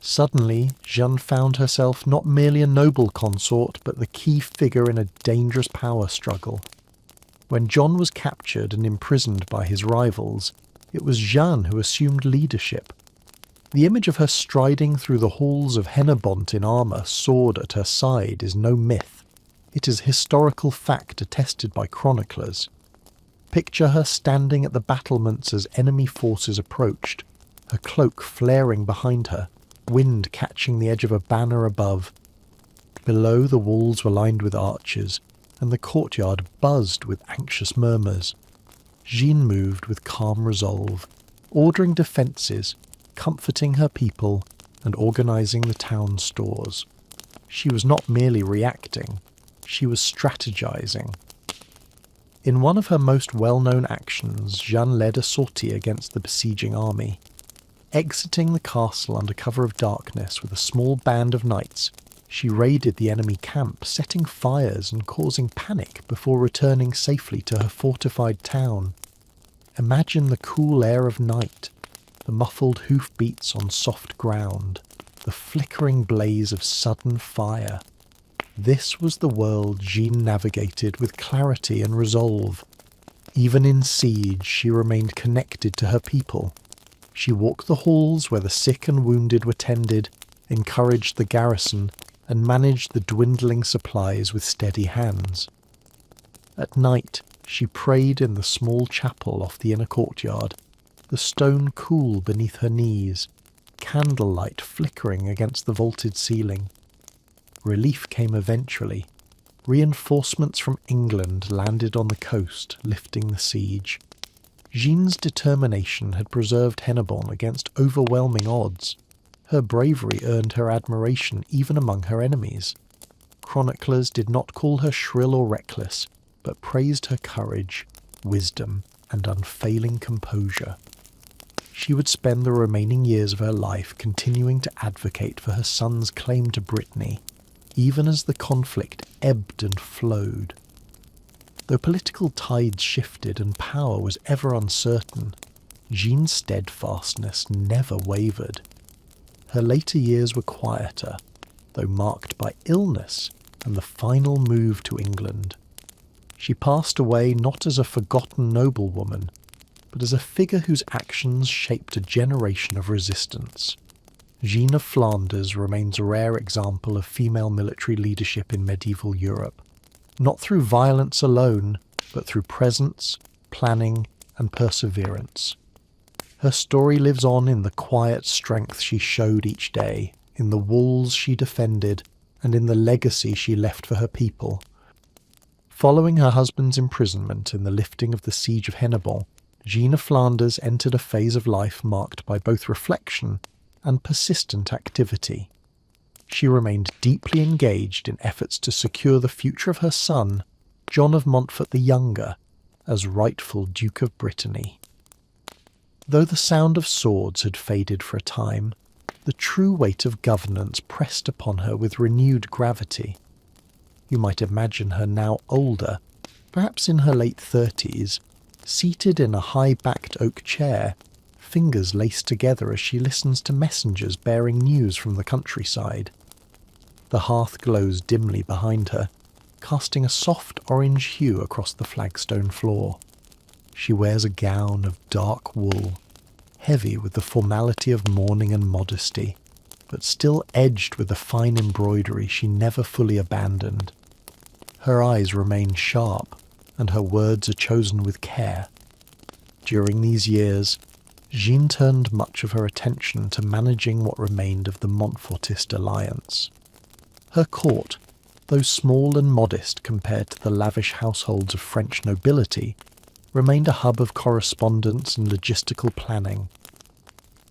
Suddenly, Jeanne found herself not merely a noble consort, but the key figure in a dangerous power struggle. When John was captured and imprisoned by his rivals, it was Jeanne who assumed leadership. The image of her striding through the halls of Hennebont in armour, sword at her side, is no myth. It is historical fact attested by chroniclers. Picture her standing at the battlements as enemy forces approached, her cloak flaring behind her, wind catching the edge of a banner above. Below, the walls were lined with archers, and the courtyard buzzed with anxious murmurs. Jeanne moved with calm resolve, ordering defences, comforting her people, and organising the town stores. She was not merely reacting, she was strategizing. In one of her most well-known actions, Jeanne led a sortie against the besieging army. Exiting the castle under cover of darkness with a small band of knights, she raided the enemy camp, setting fires and causing panic before returning safely to her fortified town. Imagine the cool air of night, the muffled hoofbeats on soft ground, the flickering blaze of sudden fire. This was the world Jeanne navigated with clarity and resolve. Even in siege, she remained connected to her people. She walked the halls where the sick and wounded were tended, encouraged the garrison, and managed the dwindling supplies with steady hands. At night, she prayed in the small chapel off the inner courtyard, the stone cool beneath her knees, candlelight flickering against the vaulted ceiling. Relief came eventually. Reinforcements from England landed on the coast, lifting the siege. Jeanne's determination had preserved Hennebont against overwhelming odds. Her bravery earned her admiration even among her enemies. Chroniclers did not call her shrill or reckless, but praised her courage, wisdom, and unfailing composure. She would spend the remaining years of her life continuing to advocate for her son's claim to Brittany, even as the conflict ebbed and flowed. Though political tides shifted and power was ever uncertain, Jeanne's steadfastness never wavered. Her later years were quieter, though marked by illness and the final move to England. She passed away not as a forgotten noblewoman, but as a figure whose actions shaped a generation of resistance. Jeanne of Flanders remains a rare example of female military leadership in medieval Europe, not through violence alone, but through presence, planning, and perseverance. Her story lives on in the quiet strength she showed each day, in the walls she defended, and in the legacy she left for her people. Following her husband's imprisonment in the lifting of the siege of Hennebont, Jeanne of Flanders entered a phase of life marked by both reflection and persistent activity. She remained deeply engaged in efforts to secure the future of her son, John of Montfort the Younger, as rightful Duke of Brittany. Though the sound of swords had faded for a time, the true weight of governance pressed upon her with renewed gravity. You might imagine her now older, perhaps in her late 30s, seated in a high-backed oak chair, fingers laced together as she listens to messengers bearing news from the countryside. The hearth glows dimly behind her, casting a soft orange hue across the flagstone floor. She wears a gown of dark wool, heavy with the formality of mourning and modesty, but still edged with the fine embroidery she never fully abandoned. Her eyes remain sharp, and her words are chosen with care. During these years, Jeanne turned much of her attention to managing what remained of the Montfortist alliance. Her court, though small and modest compared to the lavish households of French nobility, remained a hub of correspondence and logistical planning.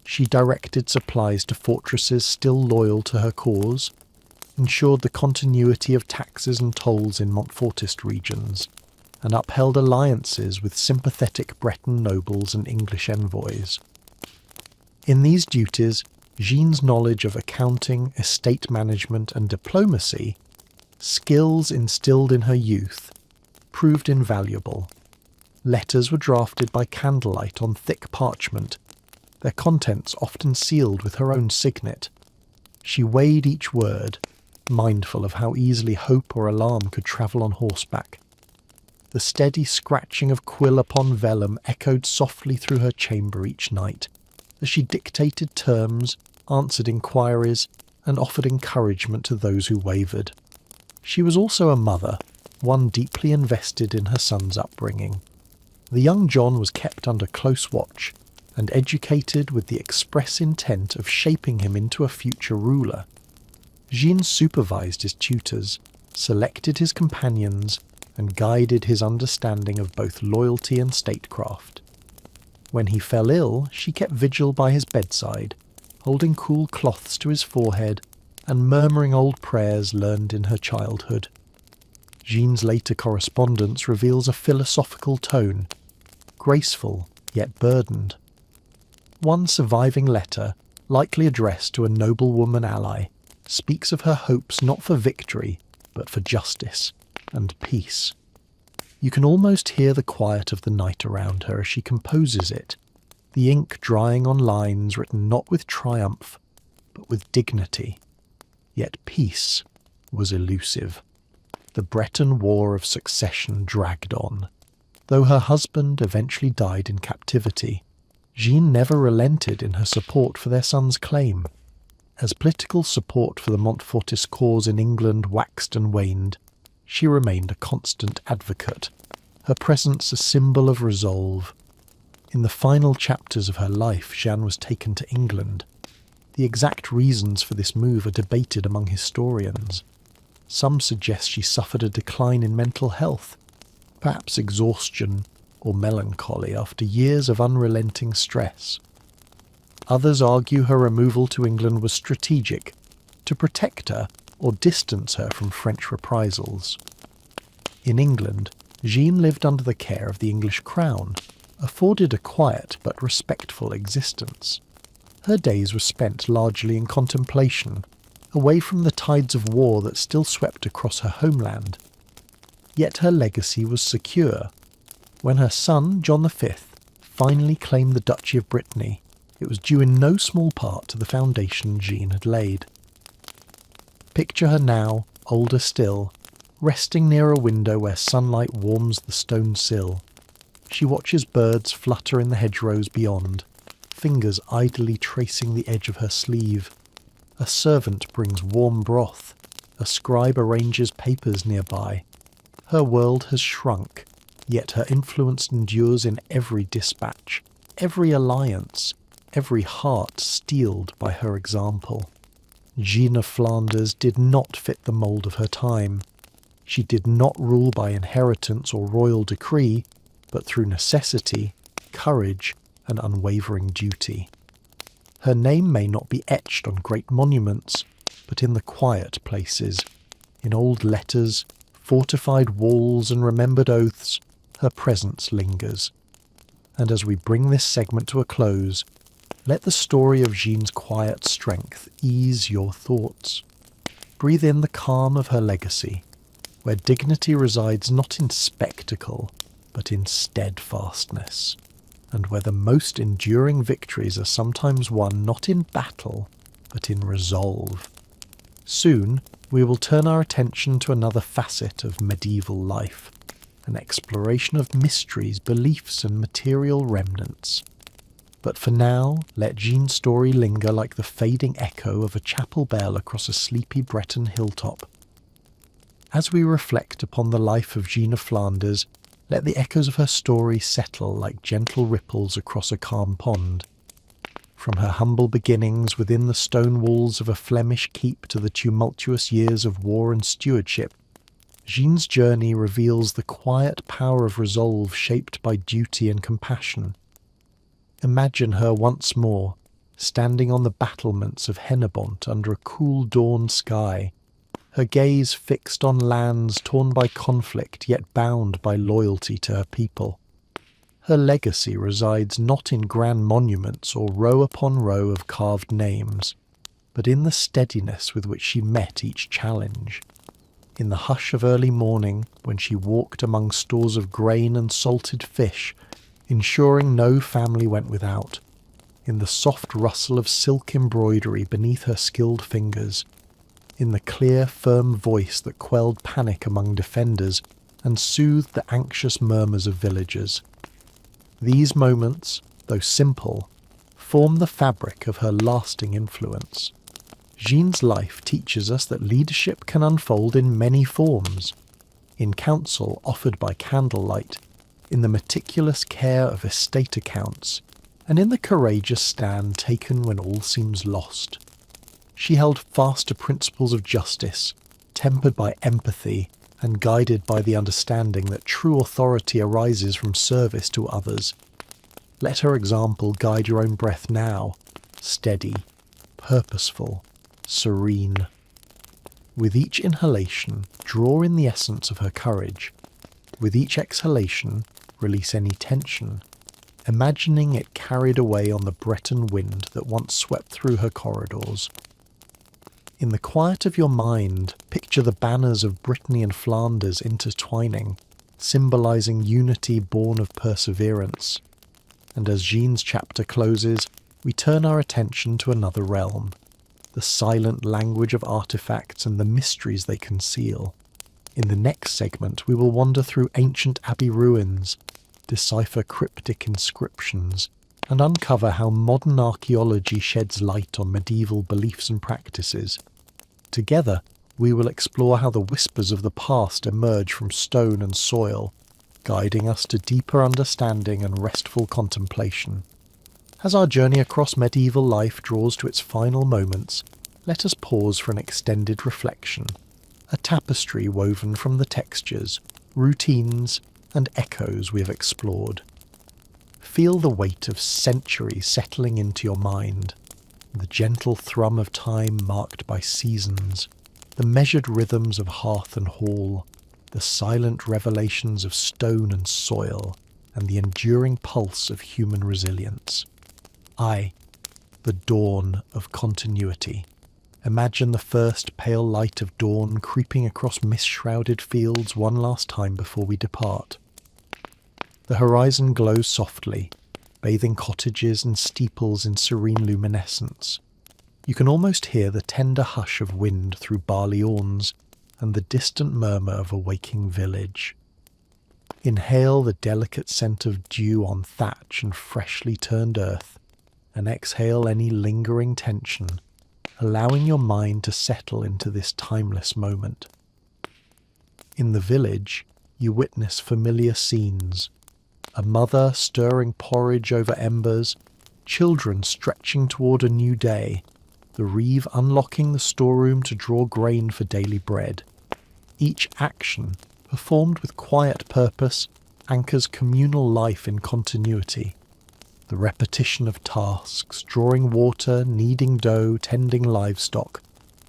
She directed supplies to fortresses still loyal to her cause, ensured the continuity of taxes and tolls in Montfortist regions, and upheld alliances with sympathetic Breton nobles and English envoys. In these duties, Jeanne's knowledge of accounting, estate management and diplomacy, skills instilled in her youth, proved invaluable. Letters were drafted by candlelight on thick parchment, their contents often sealed with her own signet. She weighed each word, mindful of how easily hope or alarm could travel on horseback. The steady scratching of quill upon vellum echoed softly through her chamber each night, as she dictated terms, answered inquiries, and offered encouragement to those who wavered. She was also a mother, one deeply invested in her son's upbringing. The young John was kept under close watch, and educated with the express intent of shaping him into a future ruler. Jeanne supervised his tutors, selected his companions, and guided his understanding of both loyalty and statecraft. When he fell ill, she kept vigil by his bedside, holding cool cloths to his forehead and murmuring old prayers learned in her childhood. Jeanne's later correspondence reveals a philosophical tone, graceful yet burdened. One surviving letter, likely addressed to a noblewoman ally, speaks of her hopes not for victory, but for justice and peace. You can almost hear the quiet of the night around her as she composes it, the ink drying on lines written not with triumph, but with dignity. Yet peace was elusive. The Breton War of Succession dragged on. Though her husband eventually died in captivity, Jeanne never relented in her support for their son's claim. As political support for the Montfortist cause in England waxed and waned, she remained a constant advocate, her presence a symbol of resolve. In the final chapters of her life, Jeanne was taken to England. The exact reasons for this move are debated among historians. Some suggest she suffered a decline in mental health, perhaps exhaustion or melancholy after years of unrelenting stress. Others argue her removal to England was strategic, to protect her or distance her from French reprisals. In England, Jeanne lived under the care of the English crown, afforded a quiet but respectful existence. Her days were spent largely in contemplation, away from the tides of war that still swept across her homeland. Yet her legacy was secure. When her son, John V, finally claimed the Duchy of Brittany, it was due in no small part to the foundation Jeanne had laid. Picture her now, older still, resting near a window where sunlight warms the stone sill. She watches birds flutter in the hedgerows beyond, fingers idly tracing the edge of her sleeve. A servant brings warm broth. A scribe arranges papers nearby. Her world has shrunk, yet her influence endures in every dispatch, every alliance, every heart steeled by her example. Jeanne of Flanders did not fit the mould of her time. She did not rule by inheritance or royal decree, but through necessity, courage, and unwavering duty. Her name may not be etched on great monuments, but in the quiet places, in old letters, fortified walls and remembered oaths, her presence lingers. And as we bring this segment to a close, let the story of Jeanne's quiet strength ease your thoughts. Breathe in the calm of her legacy, where dignity resides not in spectacle, but in steadfastness, and where the most enduring victories are sometimes won not in battle, but in resolve. Soon, we will turn our attention to another facet of medieval life, an exploration of mysteries, beliefs, and material remnants. But for now, let Jeanne's story linger like the fading echo of a chapel bell across a sleepy Breton hilltop. As we reflect upon the life of Jean of Flanders, let the echoes of her story settle like gentle ripples across a calm pond. From her humble beginnings within the stone walls of a Flemish keep to the tumultuous years of war and stewardship, Jean's journey reveals the quiet power of resolve shaped by duty and compassion. Imagine her once more, standing on the battlements of Hennebont under a cool dawn sky, her gaze fixed on lands torn by conflict yet bound by loyalty to her people. Her legacy resides not in grand monuments or row upon row of carved names, but in the steadiness with which she met each challenge. In the hush of early morning, when she walked among stores of grain and salted fish, ensuring no family went without. In the soft rustle of silk embroidery beneath her skilled fingers. In the clear, firm voice that quelled panic among defenders and soothed the anxious murmurs of villagers. These moments, though simple, form the fabric of her lasting influence. Jean's life teaches us that leadership can unfold in many forms. In counsel offered by candlelight, in the meticulous care of estate accounts, and in the courageous stand taken when all seems lost. She held fast to principles of justice, tempered by empathy and guided by the understanding that true authority arises from service to others. Let her example guide your own breath now, steady, purposeful, serene. With each inhalation, draw in the essence of her courage. With each exhalation, release any tension, imagining it carried away on the Breton wind that once swept through her corridors. In the quiet of your mind, picture the banners of Brittany and Flanders intertwining, symbolising unity born of perseverance. And as Jean's chapter closes, we turn our attention to another realm, the silent language of artefacts and the mysteries they conceal. In the next segment, we will wander through ancient abbey ruins, decipher cryptic inscriptions, and uncover how modern archaeology sheds light on medieval beliefs and practices. Together, we will explore how the whispers of the past emerge from stone and soil, guiding us to deeper understanding and restful contemplation. As our journey across medieval life draws to its final moments, let us pause for an extended reflection, a tapestry woven from the textures, routines, and echoes we have explored. Feel the weight of centuries settling into your mind, the gentle thrum of time marked by seasons, the measured rhythms of hearth and hall, the silent revelations of stone and soil, and the enduring pulse of human resilience. The dawn of continuity. Imagine the first pale light of dawn creeping across mist-shrouded fields one last time before we depart. The horizon glows softly, bathing cottages and steeples in serene luminescence. You can almost hear the tender hush of wind through barley awns and the distant murmur of a waking village. Inhale the delicate scent of dew on thatch and freshly turned earth, and exhale any lingering tension, allowing your mind to settle into this timeless moment. In the village, you witness familiar scenes. A mother stirring porridge over embers, children stretching toward a new day, the reeve unlocking the storeroom to draw grain for daily bread. Each action, performed with quiet purpose, anchors communal life in continuity. The repetition of tasks, drawing water, kneading dough, tending livestock,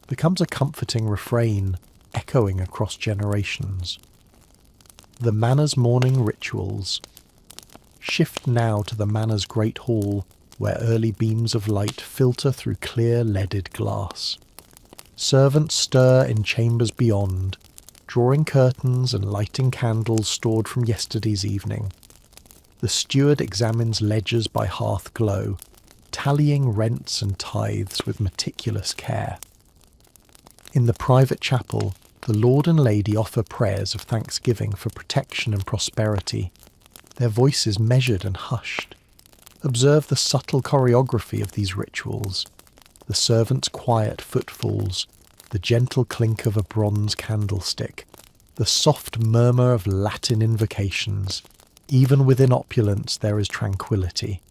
becomes a comforting refrain, echoing across generations. The manor's morning rituals. Shift now to the manor's great hall, where early beams of light filter through clear leaded glass. Servants stir in chambers beyond, drawing curtains and lighting candles stored from yesterday's evening. The steward examines ledgers by hearth glow, tallying rents and tithes with meticulous care. In the private chapel, the Lord and Lady offer prayers of thanksgiving for protection and prosperity, their voices measured and hushed. Observe the subtle choreography of these rituals, the servants' quiet footfalls, the gentle clink of a bronze candlestick, the soft murmur of Latin invocations. Even within opulence there is tranquillity.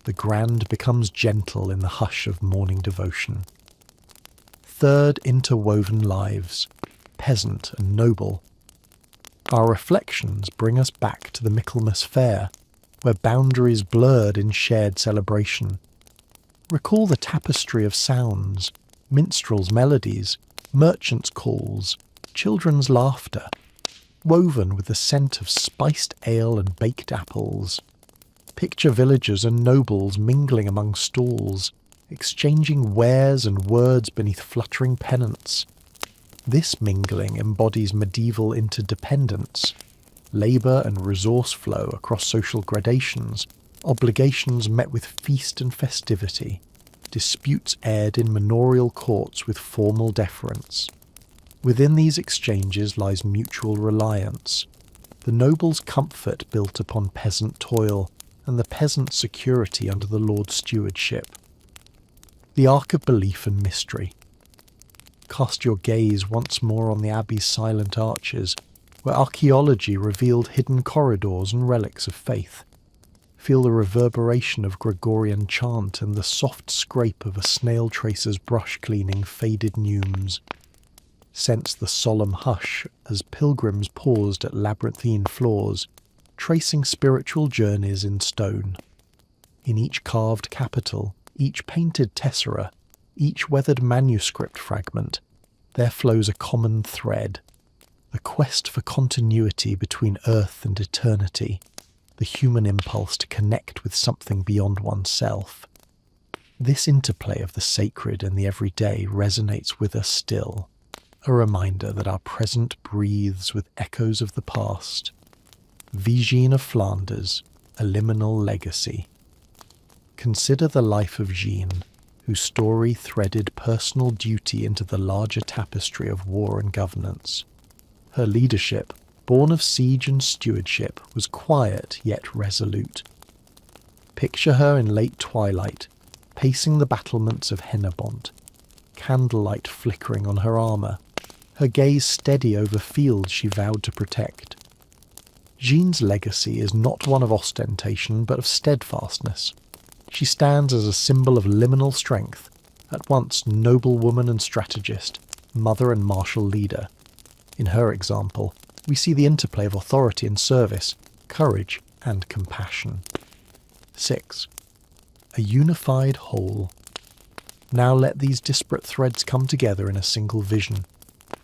The grand becomes gentle in the hush of morning devotion. Third interwoven lives, peasant and noble. Our reflections bring us back to the Michaelmas fair, where boundaries blurred in shared celebration. Recall the tapestry of sounds, minstrels' melodies, merchants' calls, children's laughter, woven with the scent of spiced ale and baked apples. Picture villagers and nobles mingling among stalls, exchanging wares and words beneath fluttering pennants. This mingling embodies medieval interdependence, labour and resource flow across social gradations, obligations met with feast and festivity, disputes aired in manorial courts with formal deference. Within these exchanges lies mutual reliance, the noble's comfort built upon peasant toil, and the peasant's security under the lord's stewardship. The arc of belief and mystery. Cast your gaze once more on the abbey's silent arches, where archaeology revealed hidden corridors and relics of faith. Feel the reverberation of Gregorian chant and the soft scrape of a snail tracer's brush cleaning faded neumes. Sense the solemn hush as pilgrims paused at labyrinthine floors, tracing spiritual journeys in stone. In each carved capital, each painted tessera, each weathered manuscript fragment, there flows a common thread, the quest for continuity between earth and eternity, the human impulse to connect with something beyond oneself. This interplay of the sacred and the everyday resonates with us still, a reminder that our present breathes with echoes of the past. Jean of Flanders, a liminal legacy. Consider the life of Jean, whose story threaded personal duty into the larger tapestry of war and governance. Her leadership, born of siege and stewardship, was quiet yet resolute. Picture her in late twilight, pacing the battlements of Hennebont, candlelight flickering on her armour, her gaze steady over fields she vowed to protect. Jean's legacy is not one of ostentation but of steadfastness. She stands as a symbol of liminal strength, at once noblewoman and strategist, mother and martial leader. In her example, we see the interplay of authority and service, courage and compassion. 6. A unified whole. Now let these disparate threads come together in a single vision.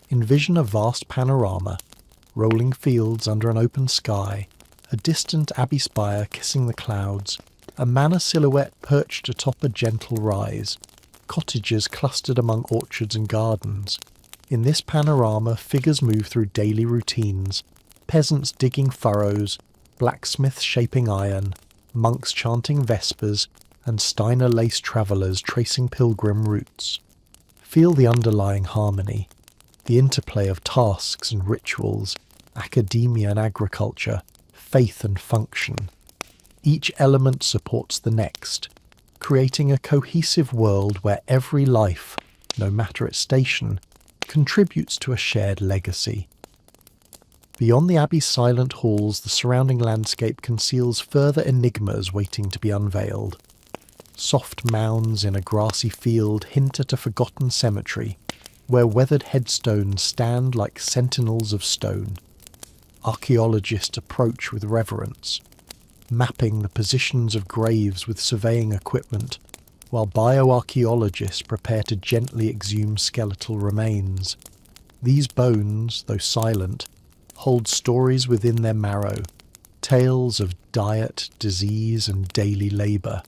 Envision a vast panorama, rolling fields under an open sky, a distant abbey spire kissing the clouds, a manor silhouette perched atop a gentle rise, cottages clustered among orchards and gardens. In this panorama, figures move through daily routines, peasants digging furrows, blacksmiths shaping iron, monks chanting vespers, and Steiner-laced travellers tracing pilgrim routes. Feel the underlying harmony, the interplay of tasks and rituals, academia and agriculture, faith and function. Each element supports the next, creating a cohesive world where every life, no matter its station, contributes to a shared legacy. Beyond the abbey's silent halls, the surrounding landscape conceals further enigmas waiting to be unveiled. Soft mounds in a grassy field hint at a forgotten cemetery, where weathered headstones stand like sentinels of stone. Archaeologists approach with reverence, mapping the positions of graves with surveying equipment, while bioarchaeologists prepare to gently exhume skeletal remains. These bones, though silent, hold stories within their marrow, tales of diet, disease, and daily labour.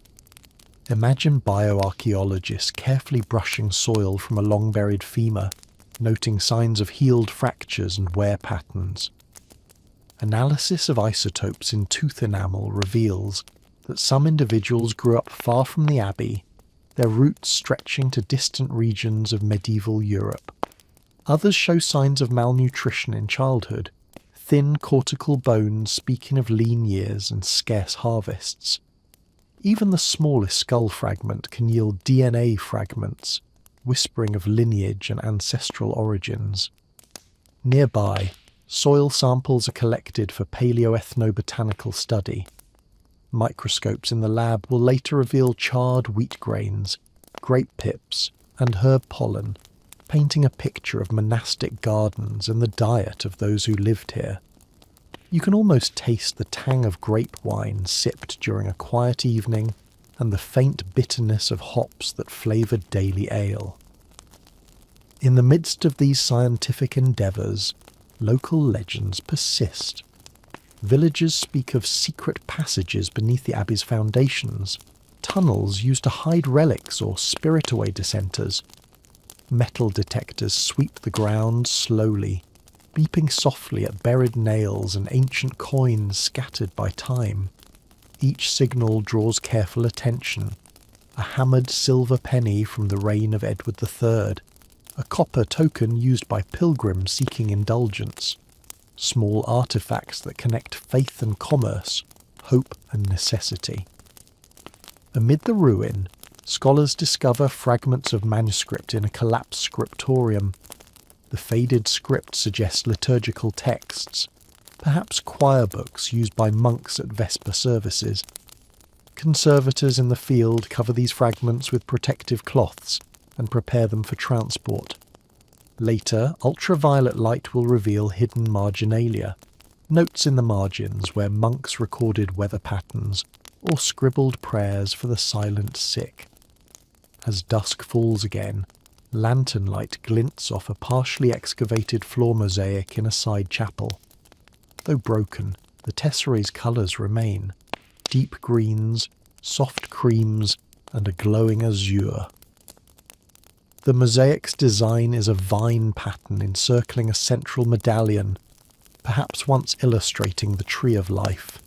Imagine bioarchaeologists carefully brushing soil from a long-buried femur, noting signs of healed fractures and wear patterns. Analysis of isotopes in tooth enamel reveals that some individuals grew up far from the abbey, their roots stretching to distant regions of medieval Europe. Others show signs of malnutrition in childhood, thin cortical bones speaking of lean years and scarce harvests. Even the smallest skull fragment can yield DNA fragments, whispering of lineage and ancestral origins. Nearby, Soil samples are collected for paleoethnobotanical study. Microscopes in the lab will later reveal charred wheat grains, grape pips, and herb pollen, painting a picture of monastic gardens and the diet of those who lived here. You can almost taste the tang of grape wine sipped during a quiet evening and the faint bitterness of hops that flavoured daily ale. In the midst of these scientific endeavours, local legends persist. Villagers speak of secret passages beneath the abbey's foundations, tunnels used to hide relics or spirit away dissenters. Metal detectors sweep the ground slowly, beeping softly at buried nails and ancient coins scattered by time. Each signal draws careful attention. A hammered silver penny from the reign of Edward III, a copper token used by pilgrims seeking indulgence, small artefacts that connect faith and commerce, hope and necessity. Amid the ruin, scholars discover fragments of manuscript in a collapsed scriptorium. The faded script suggests liturgical texts, perhaps choir books used by monks at Vesper services. Conservators in the field cover these fragments with protective cloths and prepare them for transport. Later, ultraviolet light will reveal hidden marginalia, notes in the margins where monks recorded weather patterns or scribbled prayers for the silent sick. As dusk falls again, lantern light glints off a partially excavated floor mosaic in a side chapel. Though broken, the tesserie's colours remain: deep greens, soft creams, and a glowing azure. The mosaic's design is a vine pattern encircling a central medallion, perhaps once illustrating the tree of life.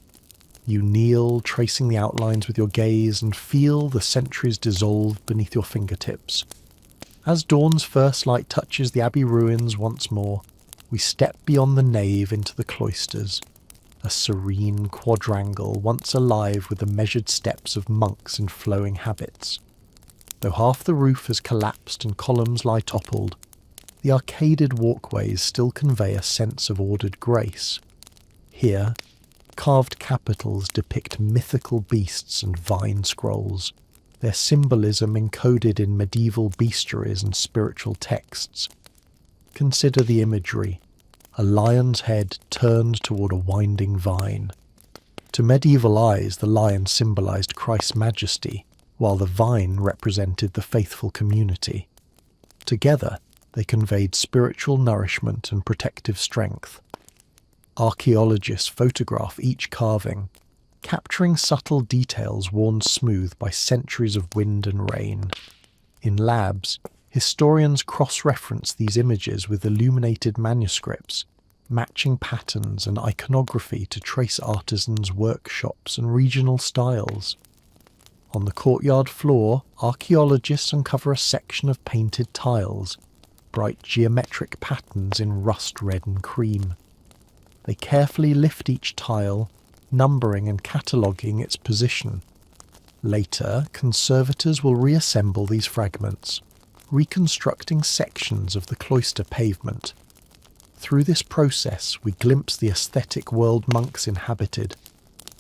You kneel, tracing the outlines with your gaze, and feel the centuries dissolve beneath your fingertips. As dawn's first light touches the abbey ruins once more, we step beyond the nave into the cloisters, a serene quadrangle once alive with the measured steps of monks in flowing habits. Though half the roof has collapsed and columns lie toppled, the arcaded walkways still convey a sense of ordered grace. Here, carved capitals depict mythical beasts and vine scrolls, their symbolism encoded in medieval bestiaries and spiritual texts. Consider the imagery: a lion's head turned toward a winding vine. To medieval eyes, the lion symbolized Christ's majesty, while the vine represented the faithful community. Together, they conveyed spiritual nourishment and protective strength. Archaeologists photograph each carving, capturing subtle details worn smooth by centuries of wind and rain. In labs, historians cross-reference these images with illuminated manuscripts, matching patterns and iconography to trace artisans' workshops and regional styles. On the courtyard floor, archaeologists uncover a section of painted tiles, bright geometric patterns in rust red and cream. They carefully lift each tile, numbering and cataloguing its position. Later, conservators will reassemble these fragments, reconstructing sections of the cloister pavement. Through this process, we glimpse the aesthetic world monks inhabited,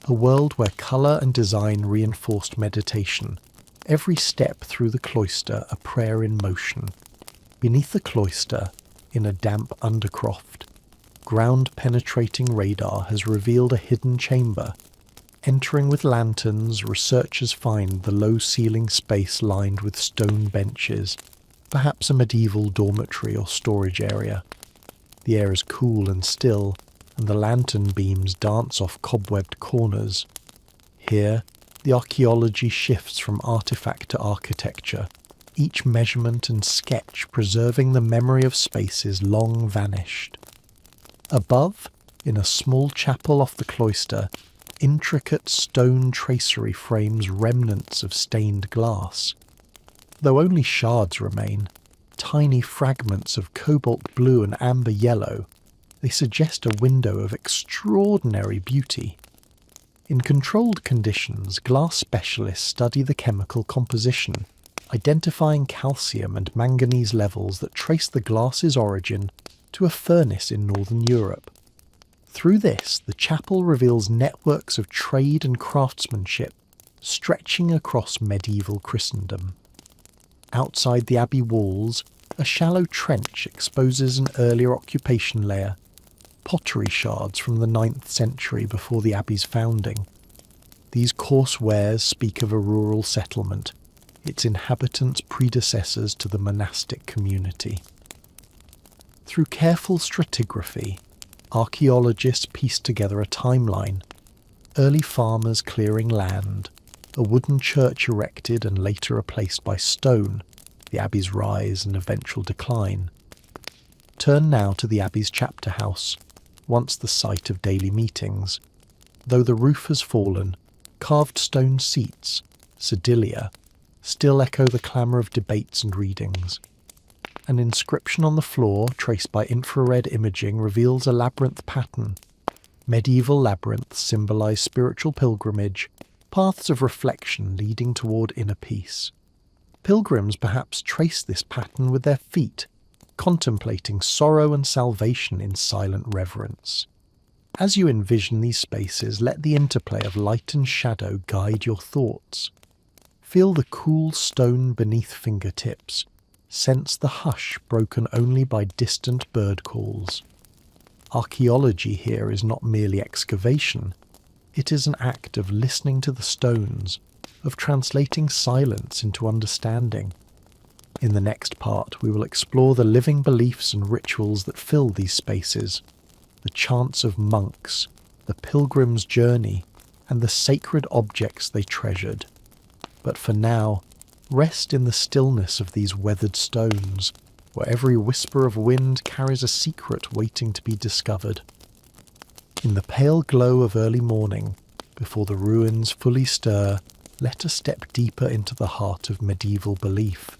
a world where colour and design reinforced meditation, every step through the cloister a prayer in motion. Beneath the cloister, in a damp undercroft, ground-penetrating radar has revealed a hidden chamber. Entering with lanterns, researchers find the low-ceiling space lined with stone benches, perhaps a medieval dormitory or storage area. The air is cool and still, and the lantern beams dance off cobwebbed corners. Here, the archaeology shifts from artifact to architecture, each measurement and sketch preserving the memory of spaces long vanished. Above, in a small chapel off the cloister, intricate stone tracery frames remnants of stained glass. Though only shards remain, tiny fragments of cobalt blue and amber yellow, they suggest a window of extraordinary beauty. In controlled conditions, glass specialists study the chemical composition, identifying calcium and manganese levels that trace the glass's origin to a furnace in northern Europe. Through this, the chapel reveals networks of trade and craftsmanship stretching across medieval Christendom. Outside the abbey walls, a shallow trench exposes an earlier occupation layer, pottery shards from the 9th century before the abbey's founding. These coarse wares speak of a rural settlement, its inhabitants predecessors to the monastic community. Through careful stratigraphy, archaeologists pieced together a timeline: early farmers clearing land, a wooden church erected and later replaced by stone, the abbey's rise and eventual decline. Turn now to the abbey's chapter house, once the site of daily meetings. Though the roof has fallen, carved stone seats, sedilia, still echo the clamour of debates and readings. An inscription on the floor, traced by infrared imaging, reveals a labyrinth pattern. Medieval labyrinths symbolise spiritual pilgrimage, paths of reflection leading toward inner peace. Pilgrims perhaps trace this pattern with their feet, contemplating sorrow and salvation in silent reverence. As you envision these spaces, let the interplay of light and shadow guide your thoughts. Feel the cool stone beneath fingertips. Sense the hush broken only by distant bird calls. Archaeology here is not merely excavation. It is an act of listening to the stones, of translating silence into understanding. In the next part, we will explore the living beliefs and rituals that fill these spaces, the chants of monks, the pilgrim's journey, and the sacred objects they treasured. But for now, rest in the stillness of these weathered stones, where every whisper of wind carries a secret waiting to be discovered. In the pale glow of early morning, before the ruins fully stir, let us step deeper into the heart of medieval belief.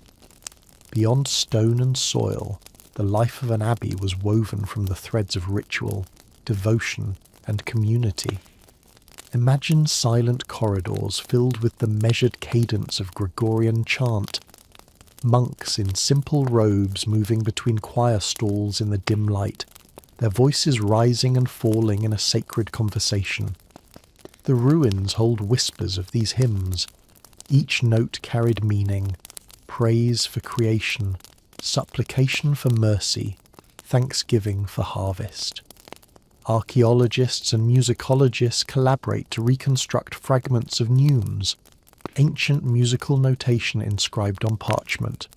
Beyond stone and soil, the life of an abbey was woven from the threads of ritual, devotion, and community. Imagine silent corridors filled with the measured cadence of Gregorian chant, monks in simple robes moving between choir stalls in the dim light, their voices rising and falling in a sacred conversation. The ruins hold whispers of these hymns. Each note carried meaning: praise for creation, supplication for mercy, thanksgiving for harvest. Archaeologists and musicologists collaborate to reconstruct fragments of neumes, ancient musical notation inscribed on parchment.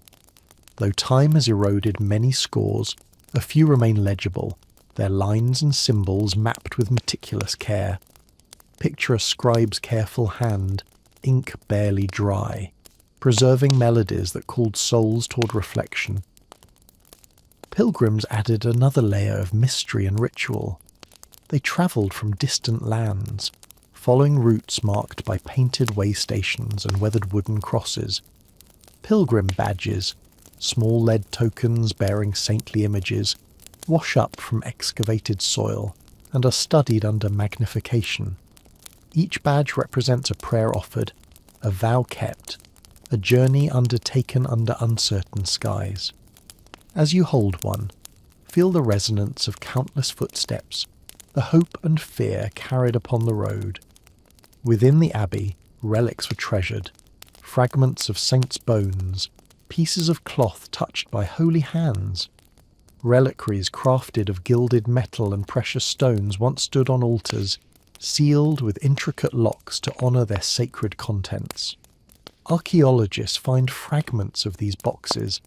Though time has eroded many scores, a few remain legible, their lines and symbols mapped with meticulous care. Picture a scribe's careful hand, ink barely dry, preserving melodies that called souls toward reflection. Pilgrims added another layer of mystery and ritual. They travelled from distant lands, following routes marked by painted way stations and weathered wooden crosses. Pilgrim badges, small lead tokens bearing saintly images, wash up from excavated soil and are studied under magnification. Each badge represents a prayer offered, a vow kept, a journey undertaken under uncertain skies. As you hold one, feel the resonance of countless footsteps, the hope and fear carried upon the road. Within the abbey, relics were treasured, fragments of saints' bones, pieces of cloth touched by holy hands. Reliquaries crafted of gilded metal and precious stones once stood on altars, sealed with intricate locks to honour their sacred contents. Archaeologists find fragments of these boxes,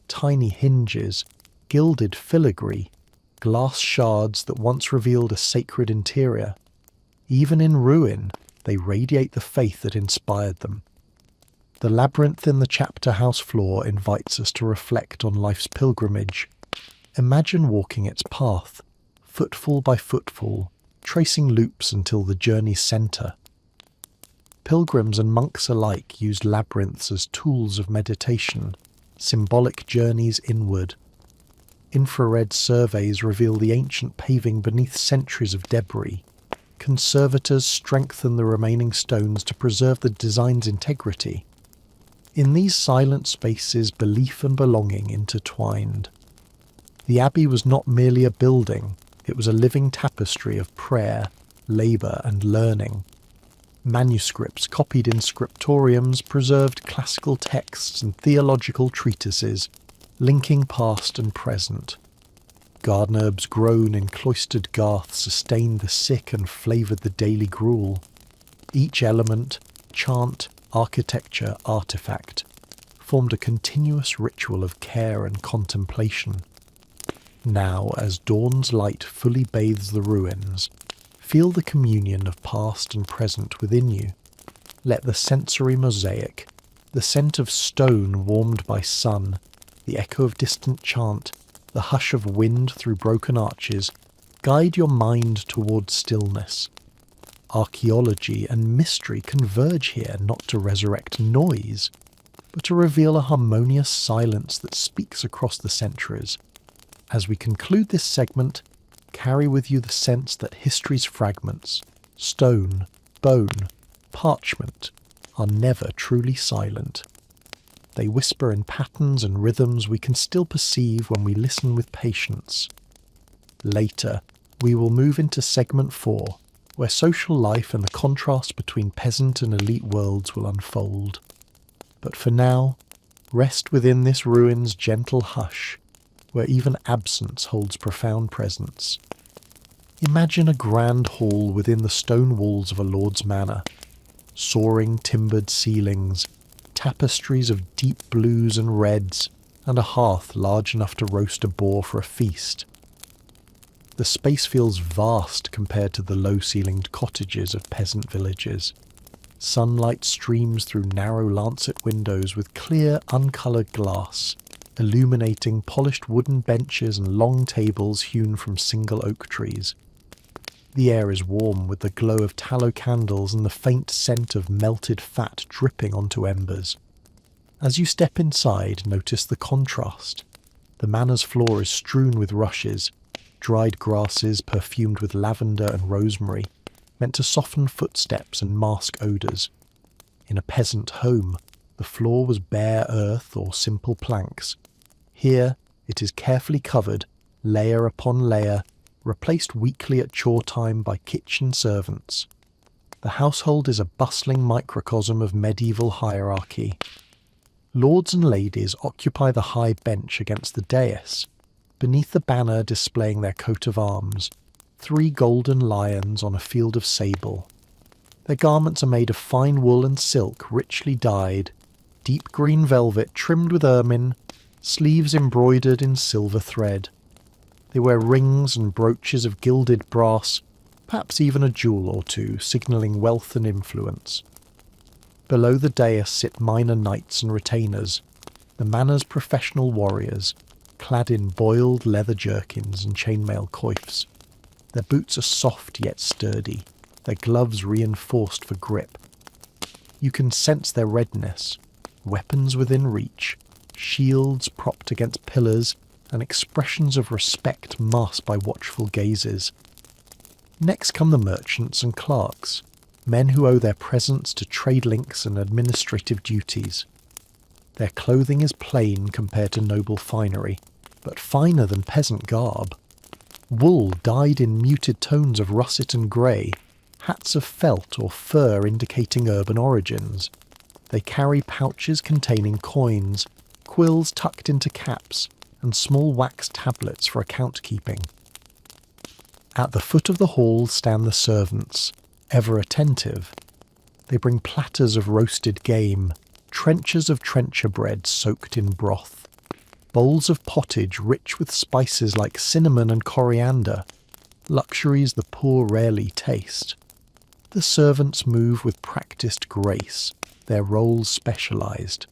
tiny hinges, gilded filigree, glass shards that once revealed a sacred interior. Even in ruin, they radiate the faith that inspired them. The labyrinth in the chapter house floor invites us to reflect on life's pilgrimage. Imagine walking its path, footfall by footfall, tracing loops until the journey's centre. Pilgrims and monks alike used labyrinths as tools of meditation, symbolic journeys inward. Infrared surveys reveal the ancient paving beneath centuries of debris. Conservators strengthen the remaining stones to preserve the design's integrity. In these silent spaces, belief and belonging intertwined. The abbey was not merely a building, it was a living tapestry of prayer, labour and learning. Manuscripts copied in scriptoriums preserved classical texts and theological treatises, linking past and present. Garden herbs grown in cloistered garth sustained the sick and flavoured the daily gruel. Each element, chant, architecture, artefact, formed a continuous ritual of care and contemplation. Now, as dawn's light fully bathes the ruins, feel the communion of past and present within you. Let the sensory mosaic, the scent of stone warmed by sun, the echo of distant chant, the hush of wind through broken arches, guide your mind towards stillness. Archaeology and mystery converge here not to resurrect noise, but to reveal a harmonious silence that speaks across the centuries. As we conclude this segment, carry with you the sense that history's fragments, stone, bone, parchment, are never truly silent. They whisper in patterns and rhythms we can still perceive when we listen with patience. Later, we will move into segment 4, where social life and the contrast between peasant and elite worlds will unfold. But for now, rest within this ruin's gentle hush, where even absence holds profound presence. Imagine a grand hall within the stone walls of a lord's manor. Soaring timbered ceilings, tapestries of deep blues and reds, and a hearth large enough to roast a boar for a feast. The space feels vast compared to the low-ceilinged cottages of peasant villages. Sunlight streams through narrow lancet windows with clear, uncoloured glass, illuminating polished wooden benches and long tables hewn from single oak trees. The air is warm with the glow of tallow candles and the faint scent of melted fat dripping onto embers. As you step inside, notice the contrast. The manor's floor is strewn with rushes, dried grasses perfumed with lavender and rosemary, meant to soften footsteps and mask odours. In a peasant home, the floor was bare earth or simple planks. Here, it is carefully covered, layer upon layer, replaced weekly at chore time by kitchen servants. The household is a bustling microcosm of medieval hierarchy. Lords and ladies occupy the high bench against the dais, beneath the banner displaying their coat of arms, 3 golden lions on a field of sable. Their garments are made of fine wool and silk richly dyed, deep green velvet trimmed with ermine, sleeves embroidered in silver thread. They wear rings and brooches of gilded brass, perhaps even a jewel or two, signalling wealth and influence. Below the dais sit minor knights and retainers, the manor's professional warriors, clad in boiled leather jerkins and chainmail coifs. Their boots are soft yet sturdy, their gloves reinforced for grip. You can sense their readiness, weapons within reach, shields propped against pillars, and expressions of respect masked by watchful gazes. Next come the merchants and clerks, men who owe their presence to trade links and administrative duties. Their clothing is plain compared to noble finery, but finer than peasant garb. Wool dyed in muted tones of russet and grey, hats of felt or fur indicating urban origins. They carry pouches containing coins, quills tucked into caps, and small wax tablets for account keeping. At the foot of the hall stand the servants, ever attentive. They bring platters of roasted game, trenchers of trencher bread soaked in broth, bowls of pottage rich with spices like cinnamon and coriander, luxuries the poor rarely taste. The servants move with practised grace, their roles specialised,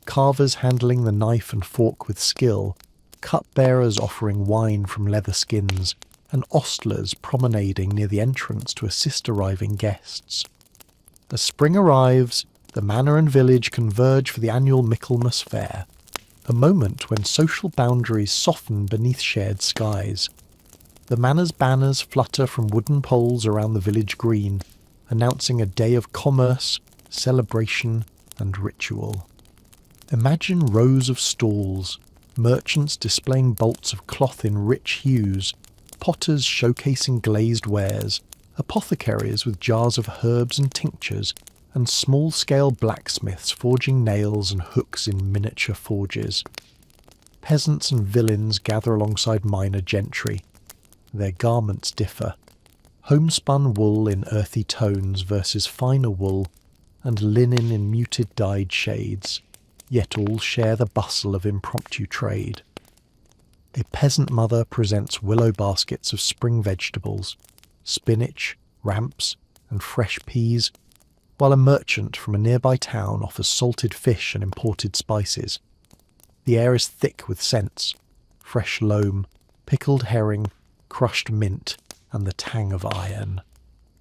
carvers handling the knife and fork with skill, cup-bearers offering wine from leather skins, and ostlers promenading near the entrance to assist arriving guests. As spring arrives, the manor and village converge for the annual Michaelmas Fair, a moment when social boundaries soften beneath shared skies. The manor's banners flutter from wooden poles around the village green, announcing a day of commerce, celebration, and ritual. Imagine rows of stalls, merchants displaying bolts of cloth in rich hues, potters showcasing glazed wares, apothecaries with jars of herbs and tinctures, and small-scale blacksmiths forging nails and hooks in miniature forges. Peasants and villeins gather alongside minor gentry. Their garments differ. Homespun wool in earthy tones versus finer wool, and linen in muted dyed shades, yet all share the bustle of impromptu trade. A peasant mother presents willow baskets of spring vegetables, spinach, ramps, and fresh peas, while a merchant from a nearby town offers salted fish and imported spices. The air is thick with scents: fresh loam, pickled herring, crushed mint, and the tang of iron.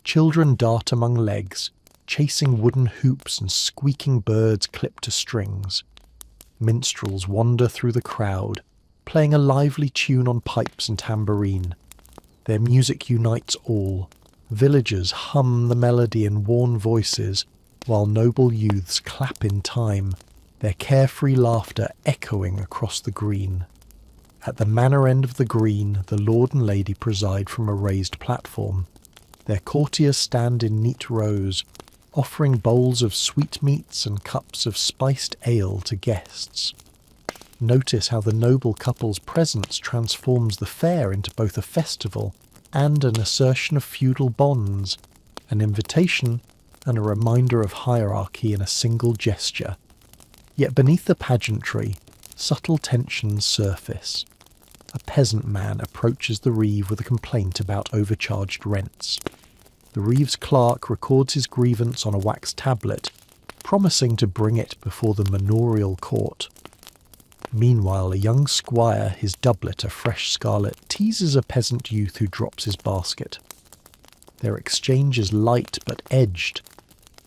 Children dart among legs, chasing wooden hoops and squeaking birds clipped to strings. Minstrels wander through the crowd, playing a lively tune on pipes and tambourine. Their music unites all. Villagers hum the melody in worn voices, while noble youths clap in time, their carefree laughter echoing across the green. At the manor end of the green, the lord and lady preside from a raised platform. Their courtiers stand in neat rows, offering bowls of sweetmeats and cups of spiced ale to guests. Notice how the noble couple's presence transforms the fair into both a festival and an assertion of feudal bonds, an invitation and a reminder of hierarchy in a single gesture. Yet beneath the pageantry, subtle tensions surface. A peasant man approaches the reeve with a complaint about overcharged rents. The reeve's clerk records his grievance on a wax tablet, promising to bring it before the manorial court. Meanwhile, a young squire, his doublet a fresh scarlet, teases a peasant youth who drops his basket. Their exchange is light but edged,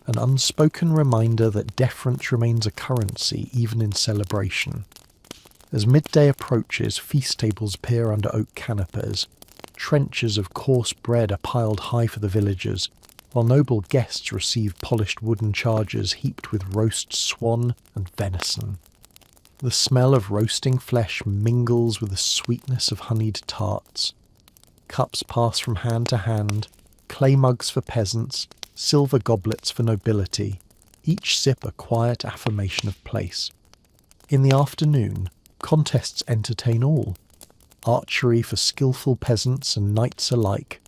an unspoken reminder that deference remains a currency even in celebration. As midday approaches, feast tables appear under oak canopies. Trenchers of coarse bread are piled high for the villagers, while noble guests receive polished wooden chargers heaped with roast swan and venison. The smell of roasting flesh mingles with the sweetness of honeyed tarts. Cups pass from hand to hand, clay mugs for peasants, silver goblets for nobility, each sip a quiet affirmation of place. In the afternoon, contests entertain all. Archery for skillful peasants and knights alike.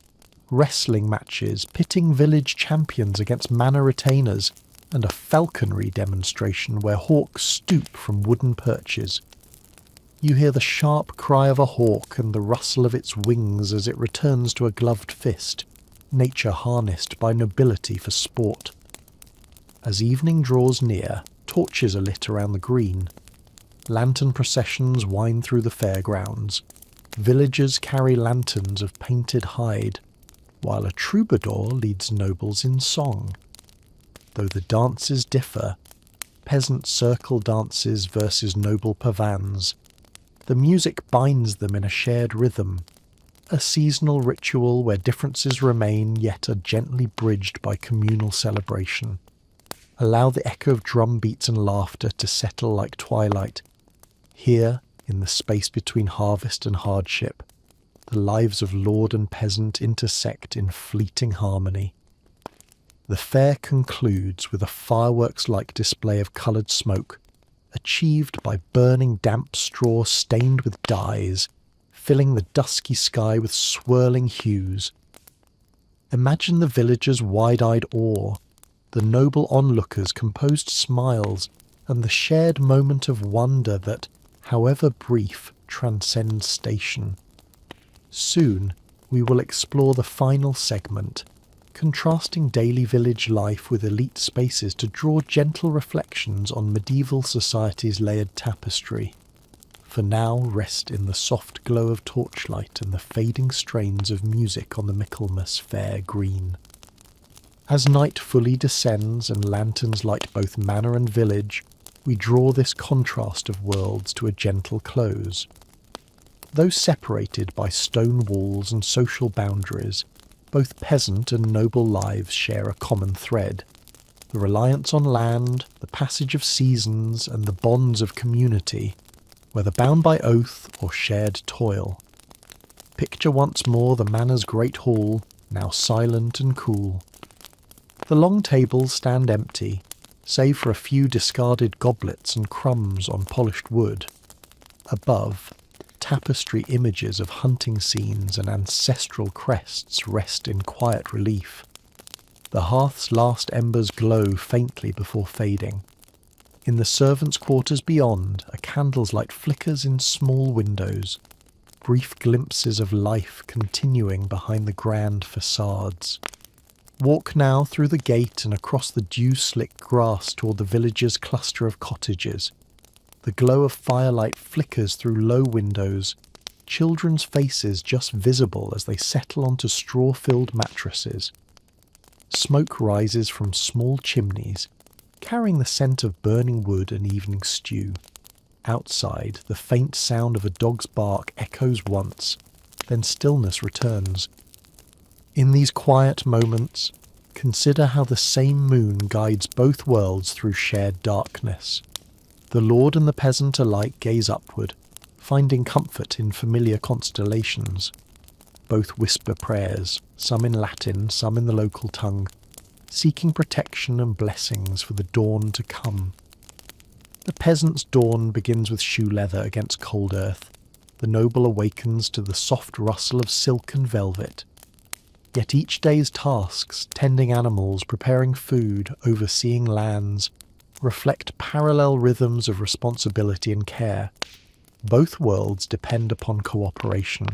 Wrestling matches pitting village champions against manor retainers, and a falconry demonstration where hawks stoop from wooden perches. You hear the sharp cry of a hawk and the rustle of its wings as it returns to a gloved fist, nature harnessed by nobility for sport. As evening draws near, torches are lit around the green. Lantern processions wind through the fairgrounds. Villagers carry lanterns of painted hide, while a troubadour leads nobles in song. Though the dances differ, peasant circle dances versus noble pavans, the music binds them in a shared rhythm, a seasonal ritual where differences remain yet are gently bridged by communal celebration. Allow the echo of drum beats and laughter to settle like twilight. Here, in the space between harvest and hardship, the lives of lord and peasant intersect in fleeting harmony. The fair concludes with a fireworks-like display of coloured smoke, achieved by burning damp straw stained with dyes, filling the dusky sky with swirling hues. Imagine the villagers' wide-eyed awe, the noble onlookers' composed smiles, and the shared moment of wonder that, however brief, transcends station. Soon we will explore the final segment, contrasting daily village life with elite spaces to draw gentle reflections on medieval society's layered tapestry. For now, rest in the soft glow of torchlight and the fading strains of music on the Michaelmas fair green. As night fully descends and lanterns light both manor and village, we draw this contrast of worlds to a gentle close. Though separated by stone walls and social boundaries, both peasant and noble lives share a common thread. The reliance on land, the passage of seasons, and the bonds of community. whether bound by oath or shared toil. Picture once more the manor's great hall, now silent and cool. The long tables stand empty, save for a few discarded goblets and crumbs on polished wood. Above, tapestry images of hunting scenes and ancestral crests rest in quiet relief. The hearth's last embers glow faintly before fading. In the servants' quarters beyond, a candle's light flickers in small windows, brief glimpses of life continuing behind the grand facades. Walk now through the gate and across the dew-slick grass toward the village's cluster of cottages. The glow of firelight flickers through low windows, children's faces just visible as they settle onto straw-filled mattresses. Smoke rises from small chimneys, carrying the scent of burning wood and evening stew. Outside, the faint sound of a dog's bark echoes once, then stillness returns. In these quiet moments, consider how the same moon guides both worlds through shared darkness. The lord and the peasant alike gaze upward, finding comfort in familiar constellations. Both whisper prayers, some in Latin, some in the local tongue, seeking protection and blessings for the dawn to come. The peasant's dawn begins with shoe leather against cold earth. The noble awakens to the soft rustle of silk and velvet. Yet each day's tasks, tending animals, preparing food, overseeing lands, reflect parallel rhythms of responsibility and care. Both worlds depend upon cooperation.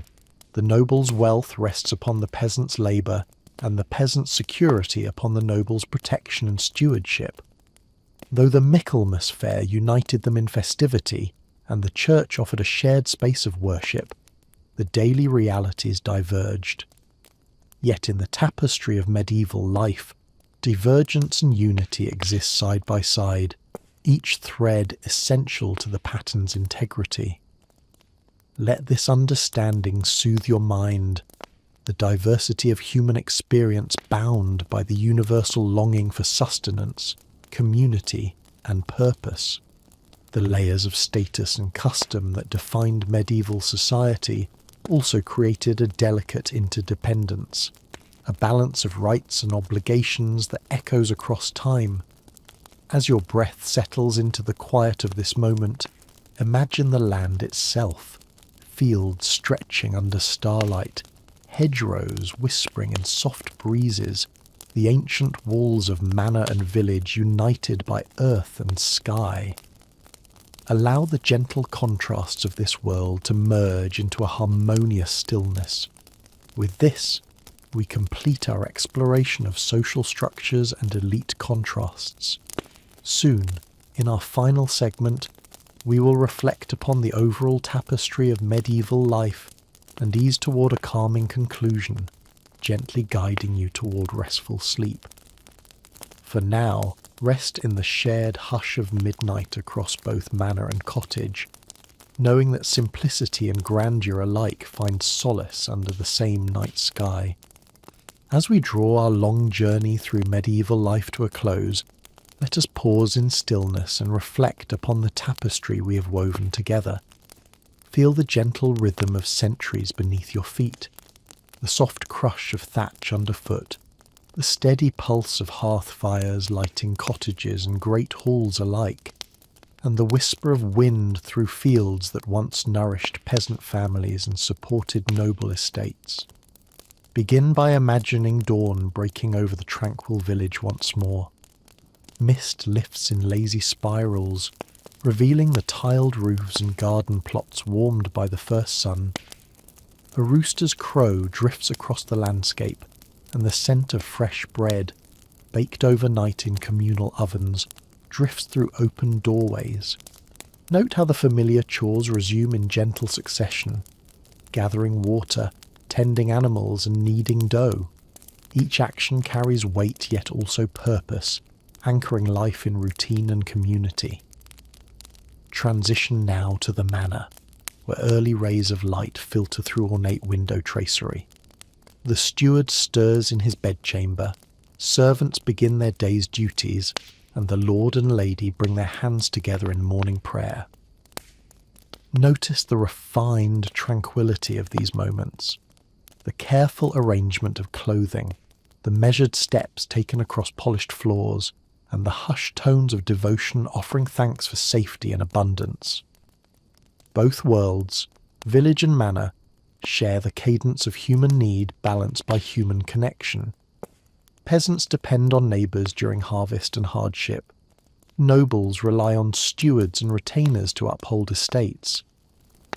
The noble's wealth rests upon the peasant's labour, and the peasant's security upon the noble's protection and stewardship. Though the Michaelmas fair united them in festivity, and the church offered a shared space of worship, the daily realities diverged. Yet in the tapestry of medieval life, divergence and unity exist side by side, each thread essential to the pattern's integrity. Let this understanding soothe your mind, the diversity of human experience bound by the universal longing for sustenance, community, and purpose. The layers of status and custom that defined medieval society also created a delicate interdependence, a balance of rights and obligations that echoes across time. As your breath settles into the quiet of this moment, imagine the land itself, fields stretching under starlight, hedgerows whispering in soft breezes, the ancient walls of manor and village united by earth and sky. Allow the gentle contrasts of this world to merge into a harmonious stillness. With this, we complete our exploration of social structures and elite contrasts. Soon, in our final segment, we will reflect upon the overall tapestry of medieval life and ease toward a calming conclusion, gently guiding you toward restful sleep. For now, rest in the shared hush of midnight across both manor and cottage, knowing that simplicity and grandeur alike find solace under the same night sky. As we draw our long journey through medieval life to a close, let us pause in stillness and reflect upon the tapestry we have woven together. Feel the gentle rhythm of centuries beneath your feet, the soft crush of thatch underfoot, the steady pulse of hearth fires lighting cottages and great halls alike, and the whisper of wind through fields that once nourished peasant families and supported noble estates. Begin by imagining dawn breaking over the tranquil village once more. Mist lifts in lazy spirals, revealing the tiled roofs and garden plots warmed by the first sun. A rooster's crow drifts across the landscape, and the scent of fresh bread, baked overnight in communal ovens, drifts through open doorways. Note how the familiar chores resume in gentle succession, gathering water, tending animals and kneading dough. Each action carries weight yet also purpose, anchoring life in routine and community. Transition now to the manor, where early rays of light filter through ornate window tracery. The steward stirs in his bedchamber, servants begin their day's duties, and the lord and lady bring their hands together in morning prayer. Notice the refined tranquility of these moments, the careful arrangement of clothing, the measured steps taken across polished floors, and the hushed tones of devotion offering thanks for safety and abundance. Both worlds, village and manor, share the cadence of human need balanced by human connection. Peasants depend on neighbours during harvest and hardship. Nobles rely on stewards and retainers to uphold estates.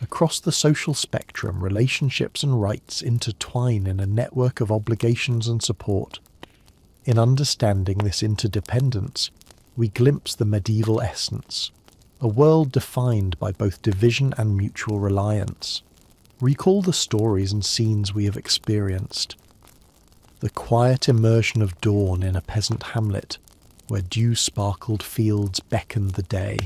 Across the social spectrum, relationships and rights intertwine in a network of obligations and support. In understanding this interdependence, we glimpse the medieval essence, a world defined by both division and mutual reliance. Recall the stories and scenes we have experienced. The quiet immersion of dawn in a peasant hamlet, where dew-sparkled fields beckoned the day.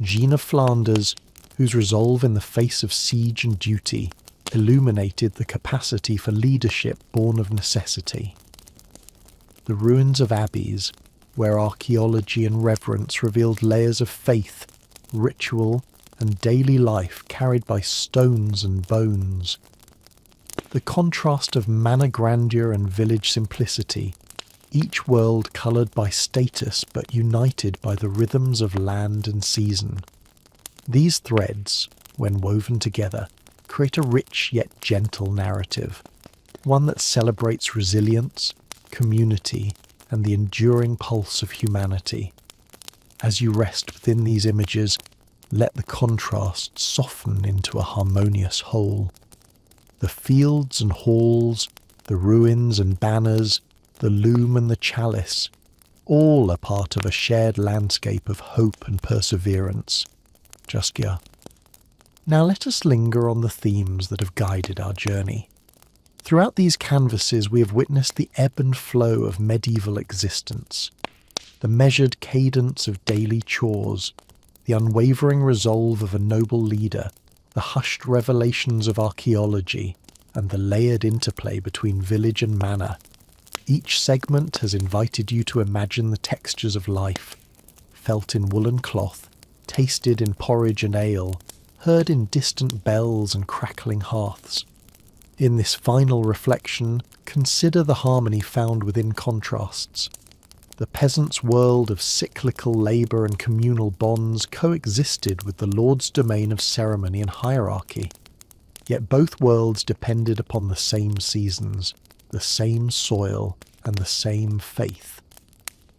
Jean of Flanders, whose resolve in the face of siege and duty illuminated the capacity for leadership born of necessity. The ruins of abbeys, where archaeology and reverence revealed layers of faith, ritual, and daily life carried by stones and bones. The contrast of manor grandeur and village simplicity, each world coloured by status but united by the rhythms of land and season. These threads, when woven together, create a rich yet gentle narrative, one that celebrates resilience, community, and the enduring pulse of humanity. As you rest within these images, let the contrast soften into a harmonious whole. The fields and halls, the ruins and banners, the loom and the chalice, all are part of a shared landscape of hope and perseverance. Jaskier. Now let us linger on the themes that have guided our journey. Throughout these canvases we have witnessed the ebb and flow of medieval existence, the measured cadence of daily chores, the unwavering resolve of a noble leader, the hushed revelations of archaeology, and the layered interplay between village and manor. Each segment has invited you to imagine the textures of life, felt in woolen cloth, tasted in porridge and ale, heard in distant bells and crackling hearths. In this final reflection, consider the harmony found within contrasts. The peasant's world of cyclical labour and communal bonds coexisted with the lord's domain of ceremony and hierarchy. Yet both worlds depended upon the same seasons, the same soil, and the same faith.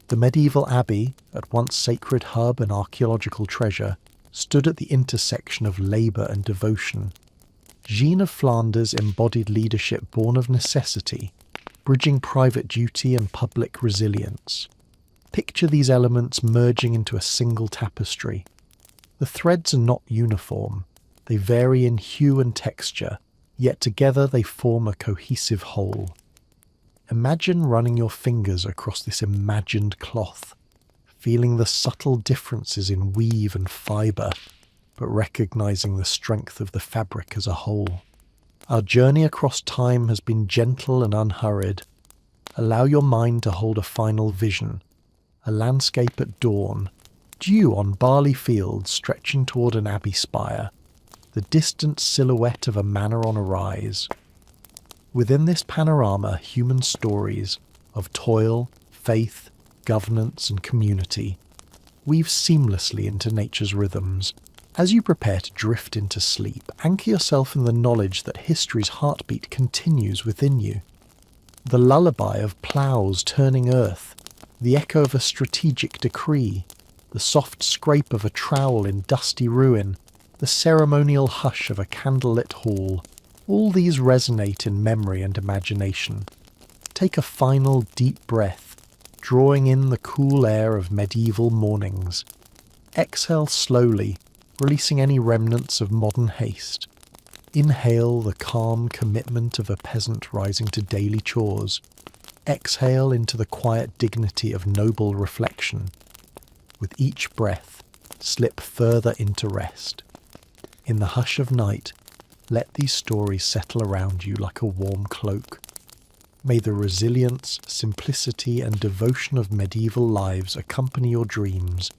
The medieval abbey, at once sacred hub and archaeological treasure, stood at the intersection of labour and devotion. Jean of Flanders embodied leadership born of necessity, bridging private duty and public resilience. Picture these elements merging into a single tapestry. The threads are not uniform. They vary in hue and texture, yet together they form a cohesive whole. Imagine running your fingers across this imagined cloth, feeling the subtle differences in weave and fibre, but recognizing the strength of the fabric as a whole. Our journey across time has been gentle and unhurried. Allow your mind to hold a final vision, a landscape at dawn, dew on barley fields stretching toward an abbey spire, the distant silhouette of a manor on a rise. Within this panorama, human stories of toil, faith, governance and community weave seamlessly into nature's rhythms. As you prepare to drift into sleep, anchor yourself in the knowledge that history's heartbeat continues within you. The lullaby of ploughs turning earth, the echo of a strategic decree, the soft scrape of a trowel in dusty ruin, the ceremonial hush of a candlelit hall, all these resonate in memory and imagination. Take a final deep breath, drawing in the cool air of medieval mornings. Exhale slowly, releasing any remnants of modern haste. Inhale the calm commitment of a peasant rising to daily chores. Exhale into the quiet dignity of noble reflection. With each breath, slip further into rest. In the hush of night, let these stories settle around you like a warm cloak. May the resilience, simplicity, and devotion of medieval lives accompany your dreams,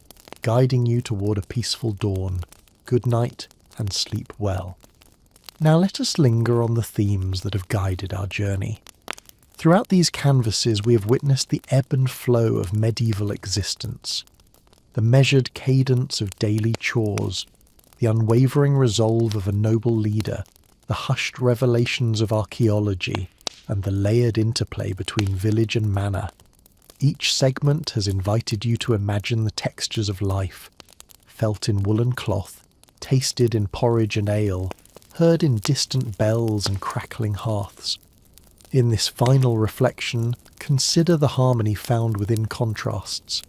guiding you toward a peaceful dawn, good night, and sleep well. Now let us linger on the themes that have guided our journey. Throughout these canvases we have witnessed the ebb and flow of medieval existence, the measured cadence of daily chores, the unwavering resolve of a noble leader, the hushed revelations of archaeology, and the layered interplay between village and manor. Each segment has invited you to imagine the textures of life, felt in woolen cloth, tasted in porridge and ale, heard in distant bells and crackling hearths. In this final reflection, consider the harmony found within contrasts.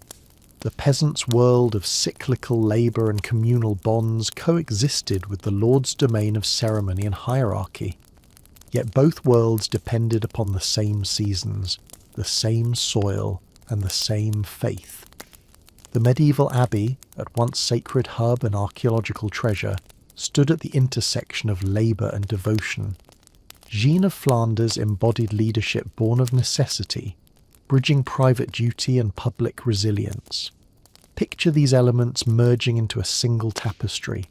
The peasant's world of cyclical labour and communal bonds coexisted with the lord's domain of ceremony and hierarchy. Yet both worlds depended upon the same seasons, the same soil, and the same faith. The medieval abbey, at once sacred hub and archaeological treasure, stood at the intersection of labour and devotion. Jeanne of Flanders embodied leadership born of necessity, bridging private duty and public resilience. Picture these elements merging into a single tapestry.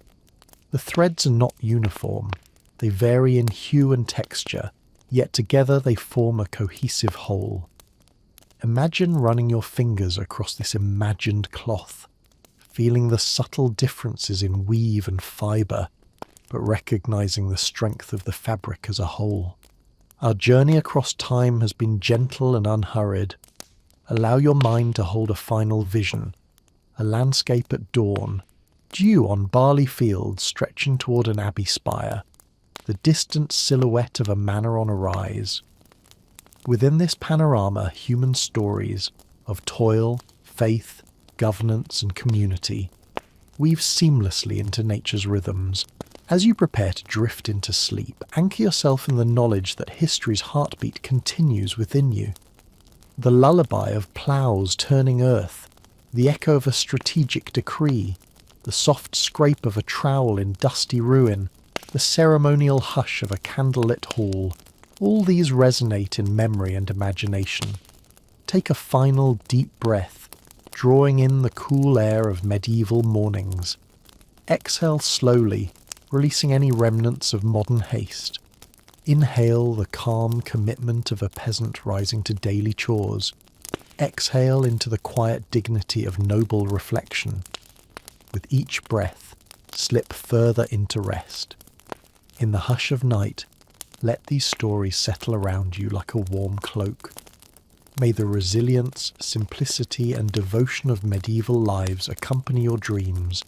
The threads are not uniform. They vary in hue and texture, yet together they form a cohesive whole. Imagine running your fingers across this imagined cloth, feeling the subtle differences in weave and fibre, but recognizing the strength of the fabric as a whole. Our journey across time has been gentle and unhurried. Allow your mind to hold a final vision, a landscape at dawn, dew on barley fields stretching toward an abbey spire, the distant silhouette of a manor on a rise. Within this panorama, human stories of toil, faith, governance and community weave seamlessly into nature's rhythms. As you prepare to drift into sleep, anchor yourself in the knowledge that history's heartbeat continues within you. The lullaby of ploughs turning earth, the echo of a strategic decree, the soft scrape of a trowel in dusty ruin, the ceremonial hush of a candlelit hall, all these resonate in memory and imagination. Take a final deep breath, drawing in the cool air of medieval mornings. Exhale slowly, releasing any remnants of modern haste. Inhale the calm commitment of a peasant rising to daily chores. Exhale into the quiet dignity of noble reflection. With each breath, slip further into rest. In the hush of night, let these stories settle around you like a warm cloak. May the resilience, simplicity and devotion of medieval lives accompany your dreams,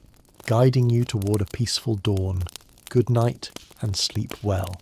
guiding you toward a peaceful dawn. Good night and sleep well.